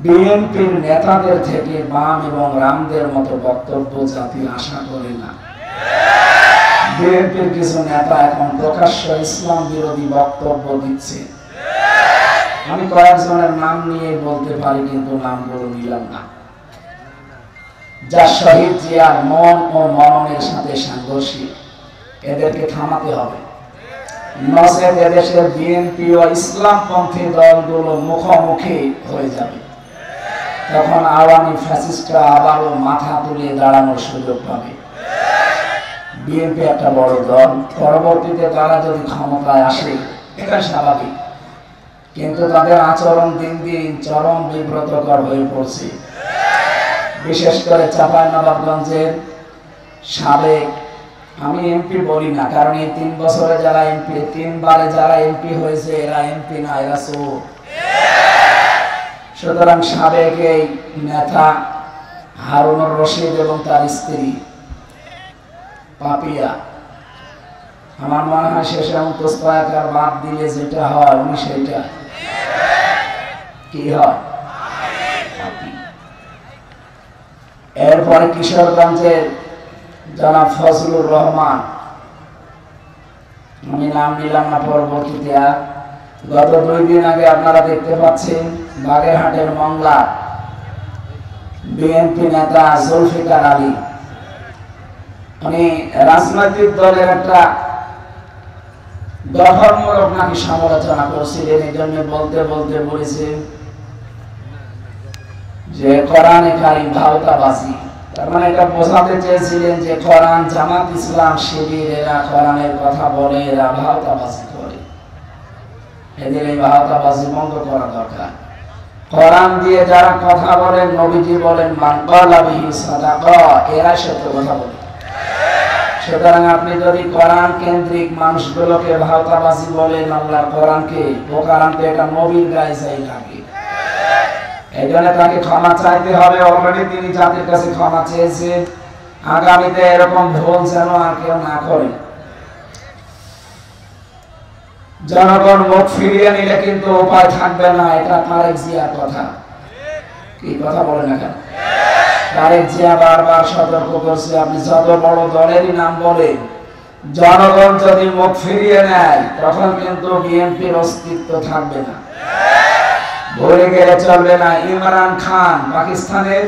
বিএনপির নেতাদের থেকে বাম এবং রামদের মতো বক্তব্য জাতি আশা করে না। বিএনপির কিছু নেতা এখন প্রকাশ্য ইসলাম বিরোধী বক্তব্য দিচ্ছে। আমি কয়েকজনের নাম নিয়ে বলতে পারি, কিন্তু নামগুলো নিলাম না, যা শহীদ জিয়ার মন ও মননের সাথে সাংঘর্ষিক। এদেরকে থামাতে হবে, নচেত এদেশের বিএনপি ও ইসলামপন্থী দলগুলো মুখোমুখি হয়ে যাবে। তখন আওয়ামী ফ্যাসিস্টরা আবারও মাথা তুলে দাঁড়ানোর সুযোগ পাবে। বিএনপি একটা বড় দল, পরবর্তীতে তারা যদি ক্ষমতায় আসে এটা স্বাভাবিক, কিন্তু তাদের আচরণ দিন দিন চরম বিব্রতকর হয়ে পড়ছে। বিশেষ করে চাঁপাইনবাবগঞ্জের সাবেক, আমি এমপি বলি না, কারণ এই 3 বছরে যারা এমপি, 3 বারে যারা এমপি হয়েছে এরা এমপি না, এরা চোর। সুতরাং সাবেক এই নেতা হারুনুর রশিদ এবং তার স্ত্রী পাপিয়া, আমার মনে হয় শেষে মুস্তফাকার বাদ দিলে যেটা হয় উনি সেটা কি হয়। এরপরে কিশোরগঞ্জের জনাব ফজলুর রহমান, আমি নাম নিলাম না পরবর্তীতে। গত 2 দিন আগে আপনারা দেখতে পাচ্ছেন বাগেরহাটের মংলা বিএনপি নেতা জুলফিকার আলী, উনি রাজনৈতিক দলের একটা গঠনমূলক নাকি সমালোচনা করছিলেন। এই জন্য বলতে বলতে বলেছেন যে কোরআনে কারিম ভাওতাবাজি। তার মানে এটা বোঝাতে চেয়েছিলেন যে কোরআন, জামাত ইসলাম, শিবির এরা কোরআনের কথা বলে, এরা ভাওতাবাজি করে। এদের এই ভাওতাবাজি বন্ধ করা দরকার। কোরআন দিয়ে যারা কথা বলেন, নবীজি বলেন মান ক্বালা বিহি সাদাকা, এরা সত্য কথা বলে। সুতরাং আপনি যদি কোরআন কেন্দ্রিক মানুষগুলোকে ভাওতাবাজি বলেন, আল্লাহর কোরআনকে বোকার আনতে, এটা নবীর গায়ে যাই লাগে। এই জন্য তাকে ক্ষমা চাইতে হবে। অলরেডি তিনি জাতির কাছে ক্ষমা চেয়েছেন। আগামীতে এরকম ভুল যেন আর কেউ না করে। জনগণ মুখ ফিরিয়ে নিলে কিন্তু উপায় থাকবে না। এটা তারেক জিয়ার কথা। কি কথা বলেন না কেন? তারেক জিয়া বারবার সতর্ক করছে, আপনি যত বড় দলেরই নাম বলেন, জনগণ যদি মুখ ফিরিয়ে নেয় তখন কিন্তু বিএনপির অস্তিত্ব থাকবে না। ভুলে গেলে চলবে না, ইমরান খান পাকিস্তানের,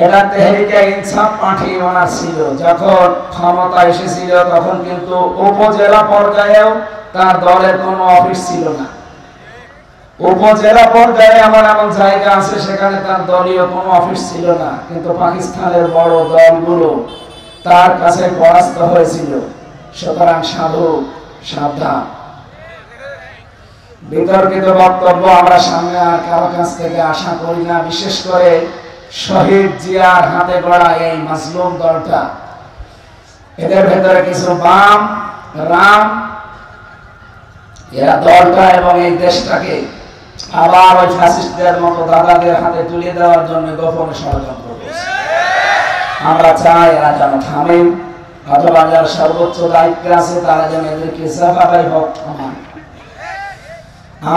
এরা তেহরিকে ইনসাফ পার্টি ওনার ছিল। যখন ক্ষমতা এসেছিল তখন কিন্তু উপজেলা পর্যায়েও তার দলের কোনো অফিস ছিল না। উপজেলা পর্যায়ে এমন এমন জায়গা আছে সেখানে তার দলীয় কোনো অফিস ছিল না, কিন্তু পাকিস্তানের বড় দলগুলো তার কাছে পরাস্ত হয়েছিল। সুতরাং সাবধান। বিতর্কিত বক্তব্য আমরা সামনে আর কারো কাছ থেকে আশা করি না, বিশেষ করে শহীদ জিয়ার হাতে গড়া এই মাজলুম দলটা। এদের ভেতরে কিছু বাম রাম, এরা দলটা এবং এই দেশটাকে আবার ওই ফ্যাসিস্টদের মতো দাদাদের হাতে তুলে দেওয়ার জন্য গোপনে ষড়যন্ত্র করছে। আমরা চাই এরা যেন থামেন, অথবা যারা সর্বোচ্চ দায়িত্বে আছে তারা যেন এদেরকে সাফাই হোক।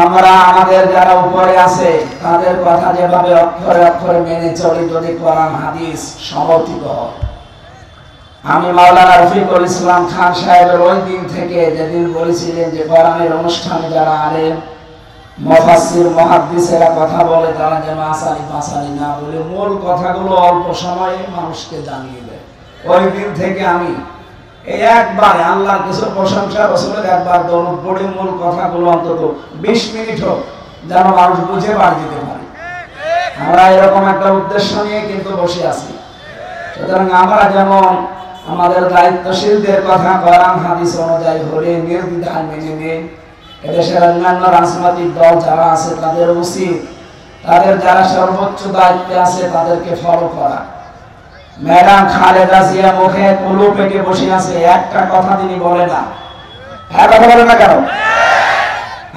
আমরা আমাদের যারা উপরে আছে তাদের কথা যেভাবে অক্ষরে অক্ষরে মেনে চলি, যদি কোরআন হাদিস সমর্থিত হয়। আমি মাওলানা রফিকুল ইসলাম খান সাহেবের ওই দিন থেকে যেদিন বলেছিলেন যে কোরআনের অনুষ্ঠানে যারা আলেম মুফাসসির মুহাদ্দিসেরা কথা বলে তারা যেন আসানি পাসানি না বলে মূল কথাগুলো অল্প সময়ে মানুষকে জানিয়ে দেয়। ওই দিন থেকে আমি এই একবার আল্লাহর কিছু প্রশংসা, রাসূলের একবার দরুদ পড়ে মূল কথাগুলো অন্তত 20 মিনিট হোক যেন মানুষ বুঝে বার দিতে পারে। আমরা এরকম একটা উদ্দেশ্য নিয়ে কিন্তু বসে আছি। সুতরাং আমরা যেমন আমাদের দায়িত্বশীলদের কথা কোরআন হাদিস অনুযায়ী হলে নির্দ্বিধায় মেনে নেই। এদেশের অন্যান্য রাজনৈতিক দল যারা আছে তাদের উচিত তাদের যারা সর্বোচ্চ দায়িত্বে আছে তাদেরকে ফলো করা। ম্যাডাম খালেদা জিয়া মুখে কুলু পেটে বসে আছে, একটা কথা তিনি বলে না। হ্যাঁ, কথা বলেন না কেন?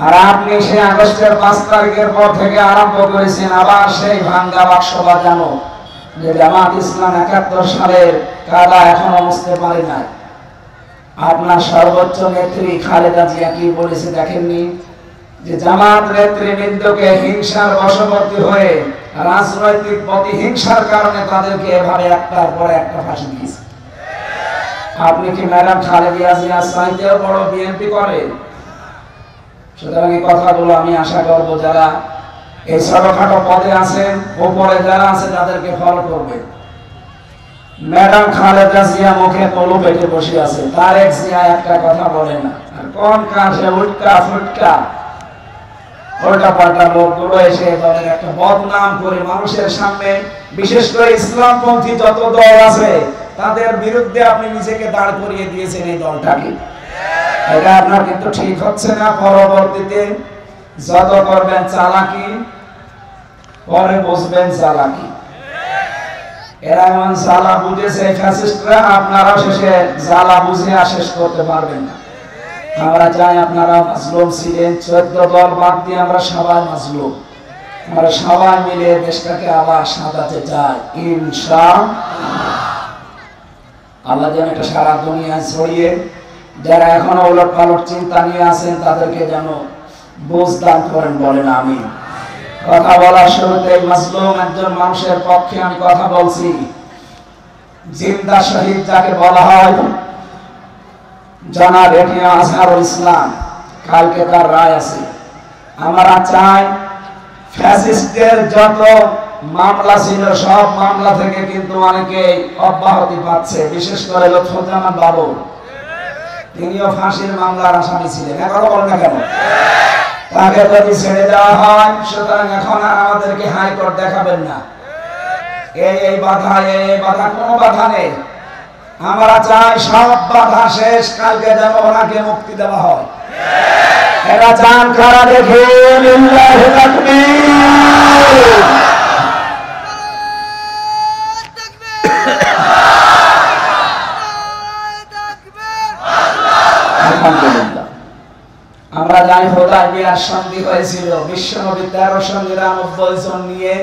আর আপনি সেই আগস্টের 5 তারিখের পর থেকে আরম্ভ করেছেন আবার সেই ভাঙ্গা বাক্স বাজানো, যে জামাত ইসলাম 71 সালের কাদা এখনো মুছতে পারে নাই। আপনার সর্বোচ্চ নেত্রী খালেদা জিয়া কি বলেছে দেখেননি? যে জামাত নেতৃবৃন্দকে হিংসার বশবর্তী হয়ে রাজনৈতিক প্রতিহিংসার কারণে তাদেরকে এভাবে একটার পর একটা ফাঁসি দিয়েছে। আপনি কি ম্যাডাম খালেদা জিয়ার চাইতেও বড় বিএনপি করে? সুতরাং এই কথাগুলো আমি আশা করব যারা এই ছোটখাটো পদে আছেন, উপরে যারা আছে তাদেরকে ফলো করবে। ম্যাডাম খালেদা জিয়া মুখে কলু পেটে বসে আছে, তারেক জিয়া একটা কথা বলে না। আর কোন কাছে উটকা ফুটকা উল্টা পাল্টা লোকগুলো এসে দলের একটা বদনাম করে মানুষের সামনে, বিশেষ করে ইসলামপন্থী যত দল আছে তাদের বিরুদ্ধে আপনি নিজেকে দাঁড় করিয়ে দিয়েছেন এই দলটাকে। এটা আপনার কিন্তু ঠিক হচ্ছে না। পরবর্তীতে যত করবেন চালাকি, পরে বুঝবেন চালাকি। এরা এমন জ্বালা বুঝেছে ফ্যাসিস্টরা, আপনারা শেষে জ্বালা বুঝে শেষ করতে পারবেন না। আমরা চাই আপনারা মাজলুম ছিলেন, 14 দল বাদ দিয়ে আমরা সবাই মাজলুম। আমরা সবাই মিলে দেশটাকে আবার সাজাতে চাই ইনশাআল্লাহ। আল্লাহ যেন এটা সারা দুনিয়ায় ছড়িয়ে, যারা এখনো উলট পালট চিন্তা নিয়ে আছেন তাদেরকে যেন বুঝ দান করেন, বলেন আমিন। কথা বলার শুরুতে মাজলুম একজন মানুষের পক্ষে আমি কথা বলছি। জিন্দা শহীদ যাকে বলা হয়, জনাব এটিএম আজহারুল ইসলাম, কালকে তার রায় আছে। আমরা চাই ফ্যাসিস্টদের যত মামলা ছিল সব মামলা থেকে কিন্তু অনেকে অব্যাহতি পাচ্ছে। বিশেষ করে লুৎফুজ্জামান বাবু, তিনিও ফাঁসির মামলার আসামি ছিলেন, এখনো বলেন না কেন? তাকে যদি ছেড়ে দেওয়া হয়, সুতরাং এখন আর আমাদেরকে হাইকোর্ট দেখাবেন না। এই বাধা, এই বাধা, কোনো বাধা নেই। আমরা চাই সব বাধা শেষ, কালকে যেন ওনাকে মুক্তি দেওয়া হয়। এরা চান কারা দেখে লিল্লাহি তাকবীর। আলহামদুলিল্লাহ। আমরা জানি হুদায়বিয়ার সন্ধি হয়েছিল, বিশ্বনবী 1399 জন নিয়ে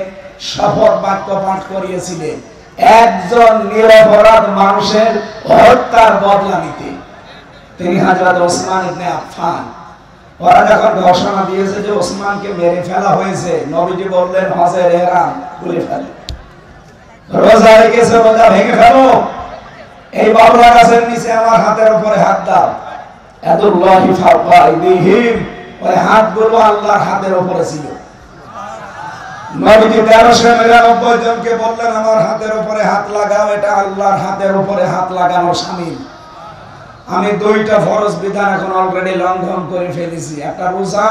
শপথ বাক্য পাঠ করিয়েছিলেন একজন নিরপরাধ মানুষের হত্যার বদলা নিতে। তিনি হযরত ওসমান ইবনে আফফান। ওরা যখন ঘোষণা দিয়েছে যে ওসমানকে মেরে ফেলা হয়েছে, নবীজি বললেন হজের ইহরাম খুলে ফেলো, রোজা রেখেছে রোজা ভেঙে ফেলো, এই বাবলা গাছের নিচে আমার হাতের উপরে হাত দাও। ইয়াদুল্লাহি ফাওকা আইদিহিম, ওই হাতগুলো আল্লাহর হাতের উপরে ছিল। নবীজি 1399 জনকে বললেন আমার হাতের উপরে হাত লাগাও, এটা আল্লাহর হাতের উপরে হাত লাগানো শামিল। আমি দুইটা ফরজ বিধান এখন অলরেডি লঙ্ঘন করে ফেলেছি, একটা রোজা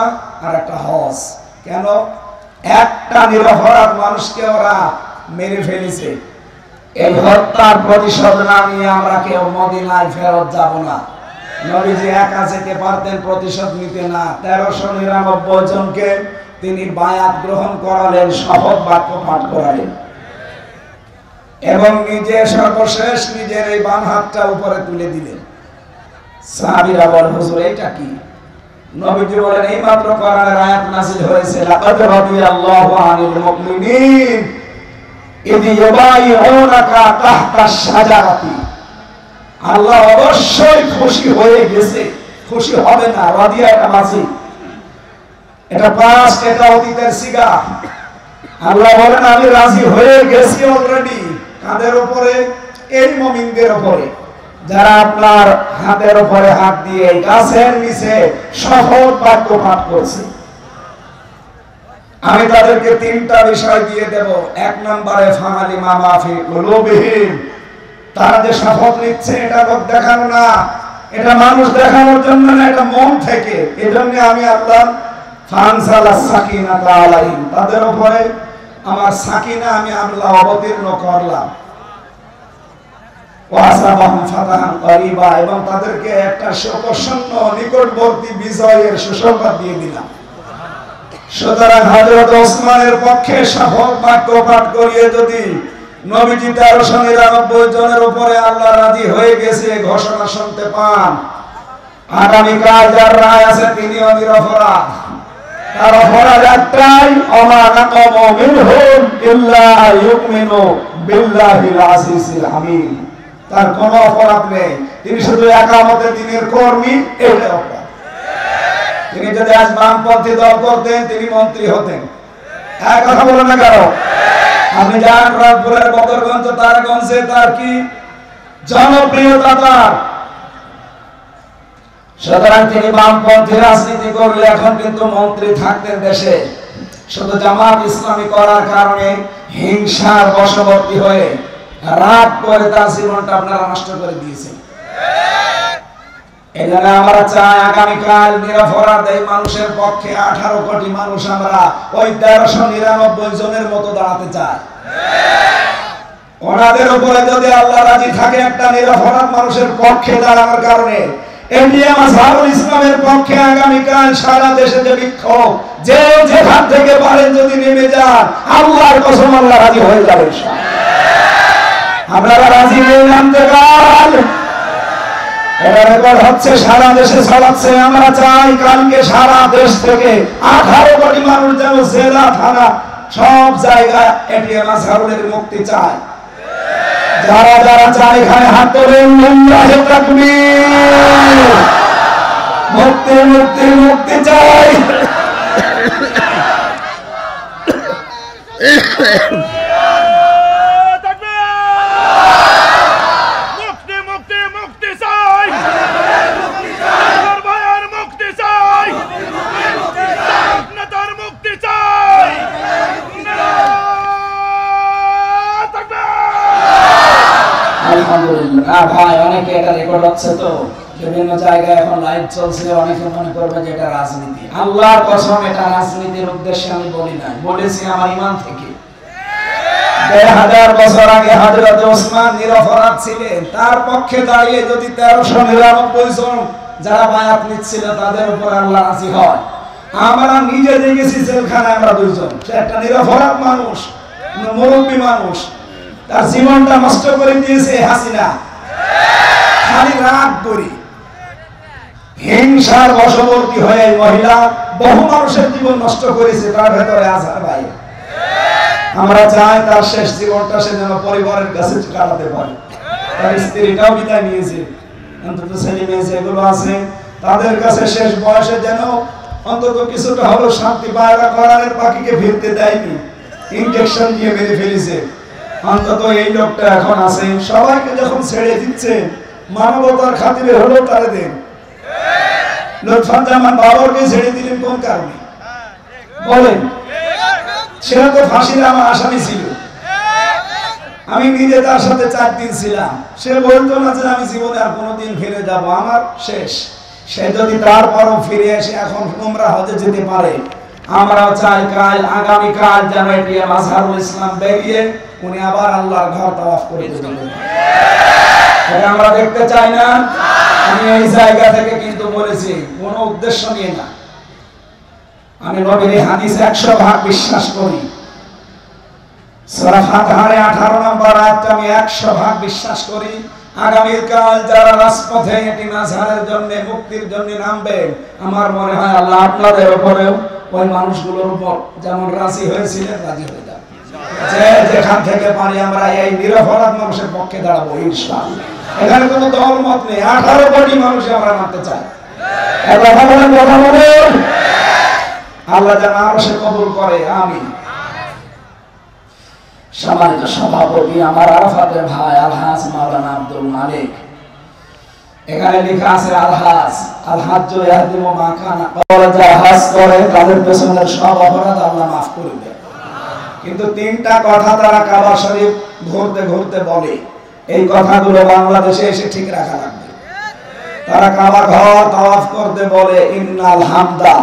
আর একটা হজ। কেন? একটা নিরপরাধ মানুষকে ওরা মেরে ফেলেছে। এই হত্যার প্রতিশোধ না নিয়ে আমরা কেউ মদিনায় ফেরত যাব না। নবীজি একা যেতে পারতেন, প্রতিশোধ নিতে না। 1399 জনকে তিনি বায়াত গ্রহণ করালেন, শপথ বাক্য পাঠ করালেন এবং নিজে সর্বশেষ নিজের এই বাম হাতটা উপরে তুলে দিলেন। সাহাবীরা বলেন হুজুর এটা কি? নবীজি বলেন এই মাত্র কোরআনের আয়াত নাযিল হয়েছে, লাকাদ রাদিয়াল্লাহু আনিল মুমিনিন ইয ইউবাইউনাকা তাহতা শাজারাতি। আল্লাহ অবশ্যই খুশি হয়ে গেছে, খুশি হবে না। রাদিয়া এটা মাঝি, এটা পাস্ট, এটা অতীতের সিগা। আল্লাহ বলেন আমি রাজি হয়ে গেছি অলরেডি। কাদের উপরে? এই মুমিনদের উপরে যারা আপনার হাতের উপরে হাত দিয়ে গাছের নিচে শপথ বাক্য পাঠ করছে। আমি তাদেরকে 3টা বিষয় দিয়ে দেব। 1 নম্বরে ফাআলিমা মা ফি কুলুবিহিম, তারা যে শপথ নিচ্ছে এটা লোক দেখানো না, এটা মানুষ দেখানোর জন্য না, এটা মন থেকে। এজন্য আমি আল্লাহ ফানসালাস সাকিনাতা আলাইহিম, তাদের উপরে আমার সাকিনা আমি আল্লাহ অবতীর্ণ করলাম। ওয়াসাবাহুম ফাতাহান করিবা, এবং তাদেরকে একটা সুপ্রসন্ন নিকটবর্তী বিজয়ের সুসংবাদ দিয়ে দিলাম। সুতরাং হযরত ওসমানের পক্ষে শপথ বাক্য পাঠ করিয়ে যদি নবীজি 1399 জনের উপরে আল্লাহ রাজি হয়ে গেছে ঘোষণা শুনতে পান, আগামীকাল যার রায় আছে তিনিও নিরপরাধ। তার অপরাধ একটাই, ওমা নাকামু মিনহুম ইল্লা ইউমিনু বিল্লাহিল আজিজিল হামিদ। তার কোনো অপরাধ নেই, তিনি শুধু একামতে দ্বীনের কর্মী, এটাই অপরাধ। তিনি যদি আজ বামপন্থী দল করতেন তিনি মন্ত্রী হতেন। এক কথা বলেন না কারো। আপনি যান রংপুরের বদরগঞ্জ তারাগঞ্জে তার কি জনপ্রিয়তা তার। সুতরাং তিনি বামপন্থী রাজনীতি করলে এখন কিন্তু মন্ত্রী থাকতেন দেশে। শুধু জামাত ইসলামী করার কারণে হিংসার বশবর্তী হয়ে রাগ করে তার জীবনটা আপনারা নষ্ট করে দিয়েছেন। এজন্য আমরা চাই আগামীকাল নিরপরাধ এই মানুষের পক্ষে 18 কোটি মানুষ আমরা ওই 1399 জনের মতো দাঁড়াতে চাই। ওনাদের উপরে যদি আল্লাহ রাজি থাকে একটা নিরপরাধ মানুষের পক্ষে দাঁড়ানোর কারণে, ইন্ডিয়া মাযহাবুল ইসলামের পক্ষে আগামীকাল সারা দেশে যে বিক্ষোভ, যে যেখান থেকে পারেন যদি নেমে যান, আল্লাহর কসম আল্লাহ রাজি হয়ে যাবে ইনশাআল্লাহ। আপনারা রাজি নেই নামতে কাল এটা রেকর্ড হচ্ছে, সারা দেশে ছড়াচ্ছে। আমরা চাই কালকে সারা দেশ থেকে 18 কোটি মানুষ যেন জেলা থানা সব জায়গায় এটিএম মাযহাবের মুক্তি চায়। যারা যারা চায় এখানে হাত তোলেন, লিল্লাহি তাকবীর। মুক্তি মুক্তি মুক্তি চাই। আলহামদুলিল্লাহ। ভাই অনেকে এটা রেকর্ড হচ্ছে, তো বিভিন্ন জায়গায় এখন লাইভ চলছে, অনেকে মনে করবে যে এটা রাজনীতি। আল্লাহর কসম এটা রাজনীতির উদ্দেশ্যে আমি বলি নাই, বলেছি আমার ঈমান থেকে। 1000 বছর আগে হযরত ওসমান নিরপরাধ ছিলেন, তার পক্ষে দাঁড়িয়ে যদি 1399 জন যারা বায়াত নিচ্ছিল তাদের উপর আল্লাহ রাজি হয়। আমরা নিজে দেখেছি জেলখানায় আমরা দুইজন, সে একটা নিরপরাধ মানুষ, মুরব্বী মানুষ, তার জীবনটা নষ্ট করে দিয়েছে হাসিনা। খালি রাগ করি হিংসার বশবর্তী হয়ে মহিলা বহু মানুষের জীবন নষ্ট করেছে, তার ভেতরে আজহার ভাই। আমরা চাই তার শেষ জীবনটা সে যেন পরিবারের কাছে কাটাতে পারে। তার স্ত্রীটাও বিদায় নিয়েছে, অন্তত ছেলে মেয়ে যেগুলো আছে তাদের কাছে শেষ বয়সে যেন অন্তত কিছুটা হলো শান্তি পায়। কোরআনের পাখিকে ফিরতে দেয়নি, ইনজেকশন দিয়ে মেরে ফেলেছে। অন্তত এই লোকটা এখন আছে, সবাইকে যখন ছেড়ে দিচ্ছে মানবতার খাতিরে হলেও তারে দেন। লুৎফুজ্জামান বাবরকে ছেড়ে দিলেন কোন কারণে বলেন? সেটা তো ফাঁসির আমার আসামি ছিল। আমি নিজে তার সাথে 4 দিন ছিলাম। সে বলতো না যে আমি জীবনে আর কোনোদিন ফিরে যাব, আমার শেষ। সে যদি তারপরও ফিরে এসে এখন উমরা হজে যেতে পারে, আমরাও চাই কাল আগামীকাল যেন এটিএম মাযহাবুল ইসলাম বেরিয়ে উনি আবার আল্লাহর ঘর তাওয়াফ করে দিবেন। এটা আমরা দেখতে চাই না। আমি এই জায়গা থেকে কিন্তু বলেছি কোনো উদ্দেশ্য নিয়ে না। আমি নবীর হাদিসে 100% বিশ্বাস করি। সূরা ফাতিহার 18 নম্বর আয়াতটা আমি 100% বিশ্বাস করি। আগামীকাল যারা রাজপথে এটি মাযহারের জন্য মুক্তির জন্য নামবে, আমার মনে হয় আল্লাহ আপনাদের উপরেও ওই মানুষগুলোর উপর যেমন রাজি হয়েছিলেন রাজি হয়ে যাবে। যে যেখান থেকে পারি আমরা এই নিরপরাধ মানুষের পক্ষে দাঁড়াবো ইনশাআল্লাহ। এখানে কোনো দল মত নেই, 18 কোটি মানুষ আমরা মানতে চাই। কথা বলেন আল্লাহ যেন আরশে কবুল করে, আমিন। সম্মানিত সভাপতি আমার আরাফাতের ভাই আলহাজ মাওলানা আব্দুল মালিক, এখানে লেখা আছে আলহাজ আলহাজ্জু ইয়াহদিমু মা কানা ক্বালা, যারা হজ করে তাদের পেছনের সব অপরাধ আল্লাহ মাফ করে দেন। কিন্তু 3টা কথা তারা কাবা শরীফ ঘুরতে ঘুরতে বলে, এই কথাগুলো বাংলাদেশে এসে ঠিক রাখা লাগবে। তারা কাবা ঘর তাওয়াফ করতে বলে ইন্নাল হামদা,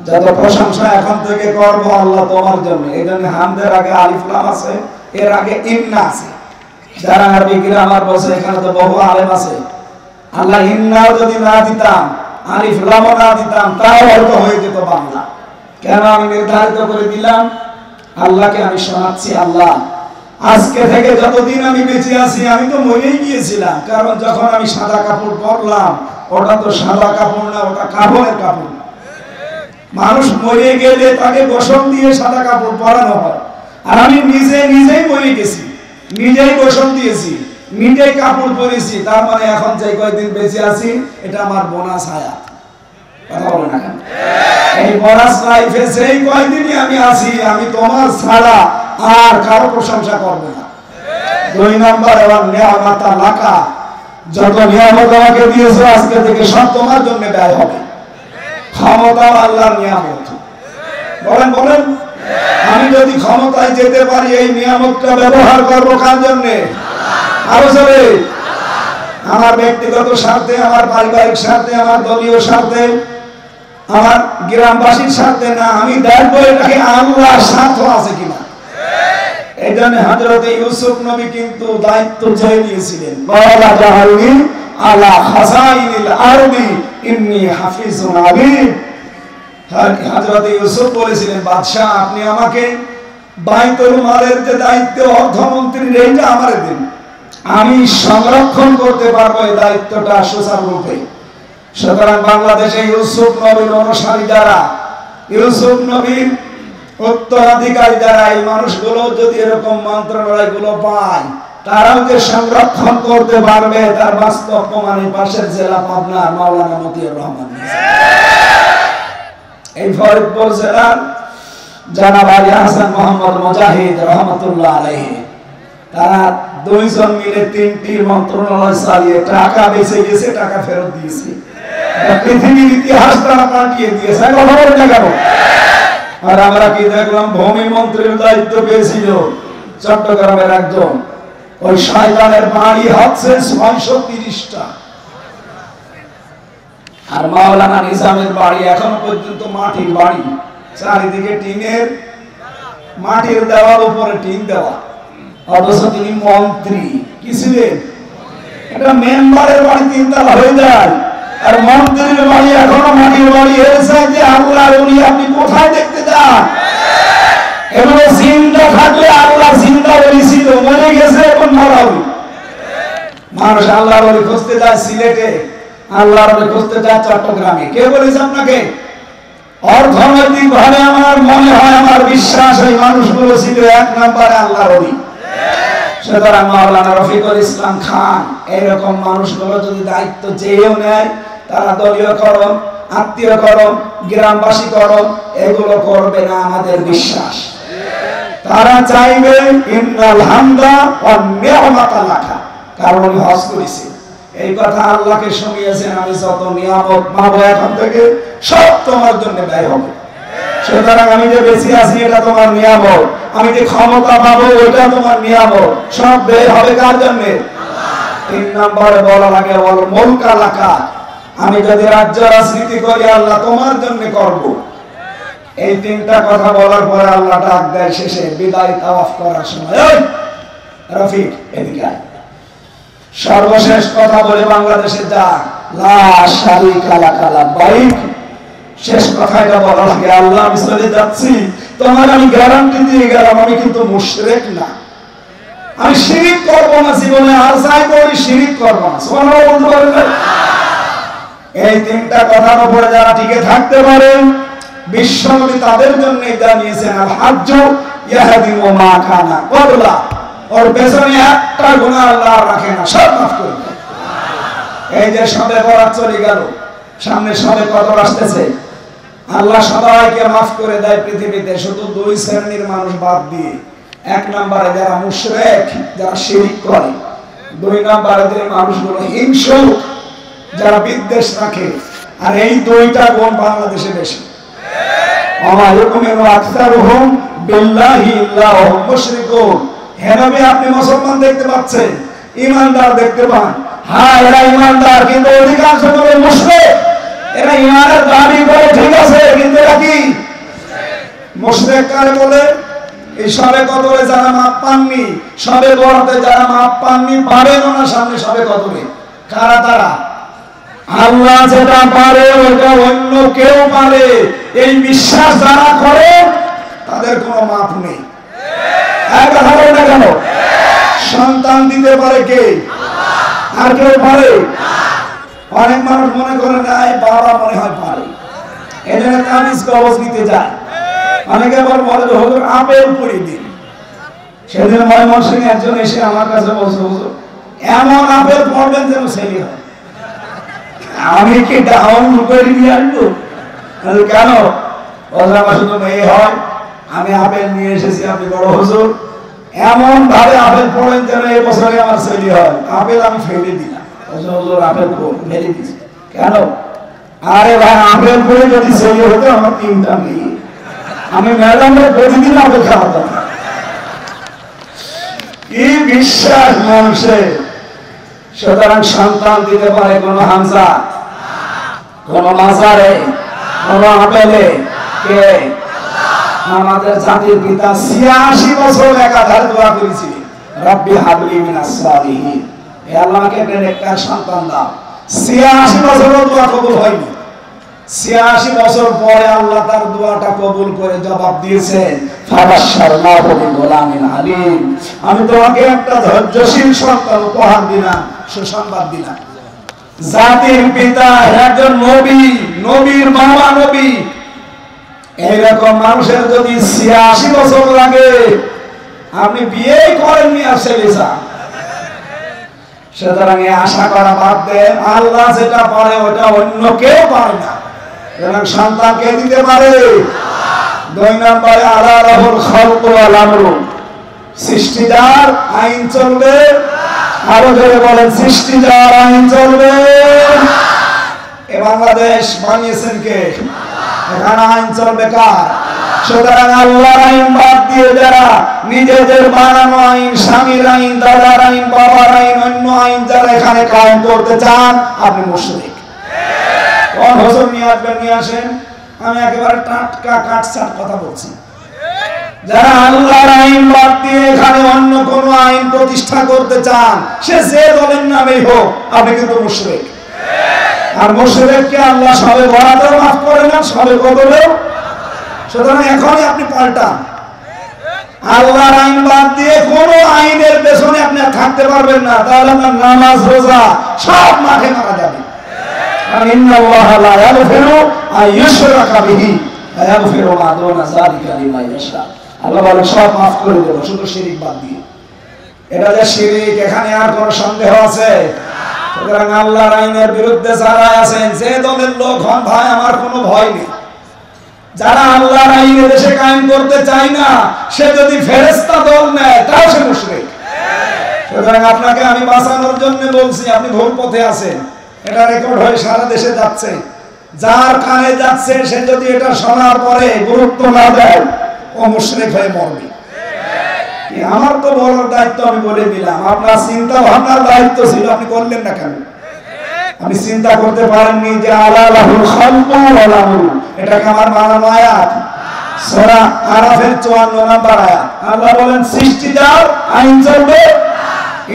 যত প্রশংসা এখন থেকে করব আল্লাহ তোমার জন্য। এই জন্য হামদের আগে আলিফ লাম আছে, এর আগে ইন্না আছে। যারা আরবি গ্রামার বসে এখানে তো বহু আলেম আছে। আল্লাহ ইন্নাও যদি না দিতাম, আলিফ লামও না দিতাম, তাও অর্থ হয়ে যেত বাংলা। কেন আমি নির্ধারিত করে দিলাম? আল্লাহকে আমি শোনাচ্ছি, আল্লাহ আজকে থেকে যতদিন আমি বেঁচে আছি, আমি তো মরেই গিয়েছিলাম। কারণ যখন আমি সাদা কাপড় পরলাম, ওটা তো সাদা কাপড় না, ওটা কাফনের কাপড়। মানুষ মরে গেলে তাকে গোসল দিয়ে সাদা কাপড় পরানো হয়, আর আমি নিজেই মরে গেছি, নিজেই গোসল দিয়েছি, নিজেই কাপড় পরেছি। তার মানে এখন যে কয়েকদিন বেঁচে আছি এটা আমার বোনাস হায়াত। কথা বলে না কেন? এই বরাস লাইফে সেই কয়দিনই আমি আছি, আমি তোমার ছাড়া আর কারো প্রশংসা করব না। 2 নাম্বার, এবার নিয়ামতা লাকা, যত নিয়ামত আমাকে দিয়েছো আজকে থেকে সব তোমার জন্য ব্যয় হবে। ক্ষমতাও আল্লাহর নিয়ামত। বলেন বলেন, আমি যদি ক্ষমতায় যেতে পারি এই নিয়ামতটা ব্যবহার করবো কার জন্য? আরো জোরে। আমার ব্যক্তিগত স্বার্থে, আমার পারিবারিক স্বার্থে, আমার দলীয় স্বার্থে, আমার গ্রামবাসীর স্বার্থে না। আমি দেখবো এটাকে আল্লাহর স্বার্থ আছে কিনা। এই জন্য হযরত ইউসুফ নবী কিন্তু দায়িত্ব চেয়ে নিয়েছিলেন, ওয়ালা জাআলনি আলা খাযাইনিল আরদি ইন্নী হাফিজুন আলীম। হযরত ইউসুফ বলেছিলেন, বাদশা আপনি আমাকে বাইতুল মালের যে দায়িত্ব, অর্থমন্ত্রীর, এইটা আমারে দিন, আমি সংরক্ষণ করতে পারবো এই দায়িত্বটা সুচারুরূপে। সুতরাং বাংলাদেশে ইউসুফ নবীর অনুসারী যারা, ইউসুফ নবীর উত্তরাধিকারী যারা, এই মানুষগুলো যদি এরকম মন্ত্রণালয়গুলো পায়, তারাও যে সংরক্ষণ করতে পারবে তার বাস্তব প্রমাণ পাশের জেলা পাবনার মাওলানা মতিউর রহমান। এই ফরিদপুর জেলার জনাব আলী হাসান মোহাম্মদ মুজাহিদ রহমাতুল্লাহ আলাইহি, তারা 2 জন মিলে 3টি মন্ত্রণালয় চালিয়ে টাকা বেঁচে গেছে, টাকা ফেরত দিয়েছে। পৃথিবীর ইতিহাস তারা পাল্টিয়ে দিয়েছে। আর আমরা কি দেখলাম, ভূমি মন্ত্রীর দায়িত্ব পেয়েছিল চট্টগ্রামের একজন, ওই শয়তানের বাড়ি হচ্ছে 630টা। আর মাওলানা নিজামের বাড়ি এখন পর্যন্ত মাটির বাড়ি, চারিদিকে টিনের, মাটির দেওয়ার উপরে টিন দেওয়া, অথচ তিনি মন্ত্রী। কি ছিলেন? এটা মেম্বারের বাড়ি 3 তলা হয়ে যায়, আর মন্ত্রীর বাড়ি এখনো মাটির বাড়ি হয়েছে। যে আল্লাহর ওলি আপনি কোথায় দেখতে যান? এগুলো জিন্দা থাকলে আল্লাহ জিন্দা ওলি ছিল, মরে গেছে এখন মরা ওলি। মানুষ আল্লাহর ওলি খুঁজতে যায় সিলেটে, আল্লাহর ওলি খুঁজতে যায় চট্টগ্রামে। কে বলেছে আপনাকে? অর্থনৈতিক ভাবে আমার মনে হয়, আমার বিশ্বাস, এই মানুষগুলো ছিল 1 নম্বরে আল্লাহর ওলি। সুতরাং মাওলানা রফিকুল ইসলাম খান এরকম মানুষগুলো যদি দায়িত্ব চেয়েও নেয়, তারা দলীয়করণ, আত্মীয়করণ, গ্রামবাসীকরণ এগুলো করবে না আমাদের বিশ্বাস। তারা চাইবে ইন্নাল হামদা ওয়ান নি'মাতা লাকা, কারণ উনি হজ করেছে। এই কথা আল্লাহকে শুনিয়েছেন, আমি যত নিয়ামত পাবো এখন থেকে সব তোমার জন্য ব্যয় হবে। সুতরাং আমি যে বেঁচে আছি এটা তোমার নিয়ামত, আমি যে ক্ষমতা পাবো ওইটা তোমার নিয়ামত, সব ব্যয় হবে কার জন্য? 3 নম্বরে বলা লাগে ওয়াল মুলকা লাকা, আমি যদি রাজ্য রাজনীতি করি আল্লাহ তোমার জন্য করব। এই 3টা কথা বলার পরে আল্লাহ ডাক দেয় শেষে বিদায় তাওয়াফ করার সময়, এই রফিক এদিকে আয়। সর্বশেষ কথা বলে বাংলাদেশে যা, লা শারিকা লাকা লাব্বাইক, শেষ কথা এটা বলা লাগে, আল্লাহ আমি চলে যাচ্ছি, তোমার আমি গ্যারান্টি দিয়ে গেলাম আমি কিন্তু মুশরিক না, আমি শিরিক করব না জীবনে, আর যাই করি শিরিক করব না। সুবহানাল্লাহ বলতে পারবেন? এই 3টা কথার উপরে যারা টিকে থাকতে পারে, বিশ্বনবী তাদের জন্য জানিয়েছেন আল হাজ্জু ইয়াহদি ওয়া মা কানা ক্বাবলা, ওর পেছনে একটা গুনাহ আল্লাহ রাখে না, সব মাফ করে দেয়। এই যে সবে বরাত চলে গেল, সামনে সবে কদর আসতেছে, আল্লাহ সবাইকে মাফ করে দেয় পৃথিবীতে, শুধু 2 শ্রেণীর মানুষ বাদ দিয়ে। 1 নম্বরে যারা মুশরিক, যারা শিরক করে। 2 নম্বরে যে মানুষগুলো হিংসুক, যারা বিদ্বেষ রাখে। আর এই 2টা গুণ বাংলাদেশে বেশি। আমা ইয়াকুমিনু আকসারুহুম বিল্লাহি ইল্লা হুম মুশরিকুন। হেনবে আপনি মুসলমান দেখতে পাচ্ছেন, ঈমানদার দেখতে পান, হ্যাঁ এরা ঈমানদার, কিন্তু অধিকাংশ লোক মুশরিক। এরা ঈমানের দাবি করে ঠিক আছে, কিন্তু এরা কি মুশরিক কারে বলে? এই সবে কদরে যারা মাপ পাননি, সবে বরাতে যারা মাপ পাননি, পারেন না সামনে সবে কদরে। কারা তারা? আল্লাহ যেটা পারে ওটা অন্য কেউ পারে, এই বিশ্বাস যারা করে তাদের কোনো মাপ নেই। এক কথা বলে না কেন? সন্তান দিতে পারে কে? আর কেউ পারে? অনেক মানুষ মনে করে না বাবা মনে হয় পারে, এজন্য তাবিজ কবজ নিতে যায়। অনেকে আবার বলে হুজুর আপেল পড়ি দিন। সেদিন ময়মনসিংহে একজন এসে আমার কাছে বলছে, হুজুর এমন আপেল পড়বেন যেন ছেলে হয়। আমি কি ডাউন করে নিয়ে আসবো? কেন? আমার শুধু মেয়ে হয়, আমি আপেল নিয়ে এসেছি, আপনি বড় হুজুর এমন ভাবে আপেল পড়েন যেন এই বছরে আমার ছেলে হয়। আপেল আমি ফেলে দিলাম, হুজুর আপেল ফেলে দিচ্ছি কেন? আরে ভাই, আপেল পড়ে যদি ছেলে হতো আমার 3টা মেয়ে, আমি ম্যাডামের প্রতিদিন আপেল খাওয়াতাম। কি বিশ্বাস মানুষের! সুতরাং সন্তান দিতে পারে কোন হামজা, কোন মাজারে, কোন আপেলে? কে? আমাদের জাতির পিতা 86 বছর একাধারে দোয়া করেছিলেন, রব্বি হাবলি মিনাস সালিহিন, হে আল্লাহ আমাকে একটা সন্তান দাও। 86 বছরও দোয়া কবুল হয়নি। 86 বছর পরে আল্লাহ তার দোয়াটা কবুল করে জবাব দিয়েছেন, ফাবাশশারনাহু বিগুলামিন আলীম, আমি তোমাকে একটা ধৈর্যশীল সন্তান উপহার দিলাম, সুসংবাদ দিলাম। জাতির পিতা একজন নবী, নবীর বাবা নবী, এইরকম মানুষের যদি 86 বছর লাগে, আপনি বিয়ে করেননি আর ছেলে চান। সুতরাং আশা করা বাদ দেন, আল্লাহ যেটা পারে ওটা অন্য কেউ পারে না। এবং সন্তান কে দিতে পারে? 2 নম্বরে আলা লাহুল খালকু ওয়াল আমরু, সৃষ্টি যার, আইন চলবে। আরো জোরে বলেন, সৃষ্টি যার, আইন চলবে। এ বাংলাদেশ বানিয়েছেন কে? এখানে আইন চলবে কার? সুতরাং আল্লাহর আইন বাদ দিয়ে যারা নিজেদের বানানো আইন, স্বামীর আইন, দাদার আইন, বাবার আইন, অন্য আইন যারা এখানে কায়েম করতে চান, আপনি মুশরিক। কোন হুজুর নিয়ে আসবেন, নিয়ে আসেন, আমি একেবারে টাটকা কাটছাট কথা বলছি। যারা আল্লাহর আইন বাদ দিয়ে এখানে অন্য কোন আইন প্রতিষ্ঠা করতে চান, সে যে দলের নামেই হোক, আপনি কিন্তু মুশরিক। আর মুশরিককে আল্লাহ সবে বরাতেও মাফ করে না, সবে কদরেও। সুতরাং এখনই আপনি পাল্টান। আল্লাহর আইন বাদ দিয়ে কোন আইনের পেছনে আপনি থাকতে পারবেন না, তাহলে আপনার নামাজ রোজা সব মাঠে মারা যাবে। আর ইন্নাল্লাহা লা ইয়াগফিরু আন ইউশরাকা বিহি ওয়া ইয়াগফিরু মা দুনা যালিকা লিমান ইয়াশা। আল্লাহ বলেন সব মাফ করে দেব, শুধু শিরক বাদ দিয়ে। এটা যে শিরক, এখানে আর কোনো সন্দেহ আছে? সুতরাং আল্লাহর আইনের বিরুদ্ধে যারা আছেন, যে দলের লোক হন, ভাই আমার কোনো ভয় নেই। যারা আল্লাহর আইন দেশে কায়েম করতে চায় না, সে যদি ফেরেশতা দল নেয়, তাও সে মুশরিক। সুতরাং আপনাকে আমি বাঁচানোর জন্য বলছি, আপনি ভুল পথে আছেন। এটা রেকর্ড হয়ে সারা দেশে যাচ্ছে। যার কানে যাচ্ছে, সে যদি এটা শোনার পরে গুরুত্ব না দেয়, ও মুশরিক হয়ে মরবে। আমার তো বড় দায়িত্ব, আমি বলে দিলাম। আপনার চিন্তা ভাবনার দায়িত্ব ছিল, আপনি করলেন না কেন? আপনি চিন্তা করতে পারেননি যে আলা লাহুল খালকু ওয়াল আমরু, এটাকে আমার বানানো আয়াত। সূরা আরাফের 54 নম্বর আয়াত। আল্লাহ বলেন সৃষ্টি যার, আইন চলবে।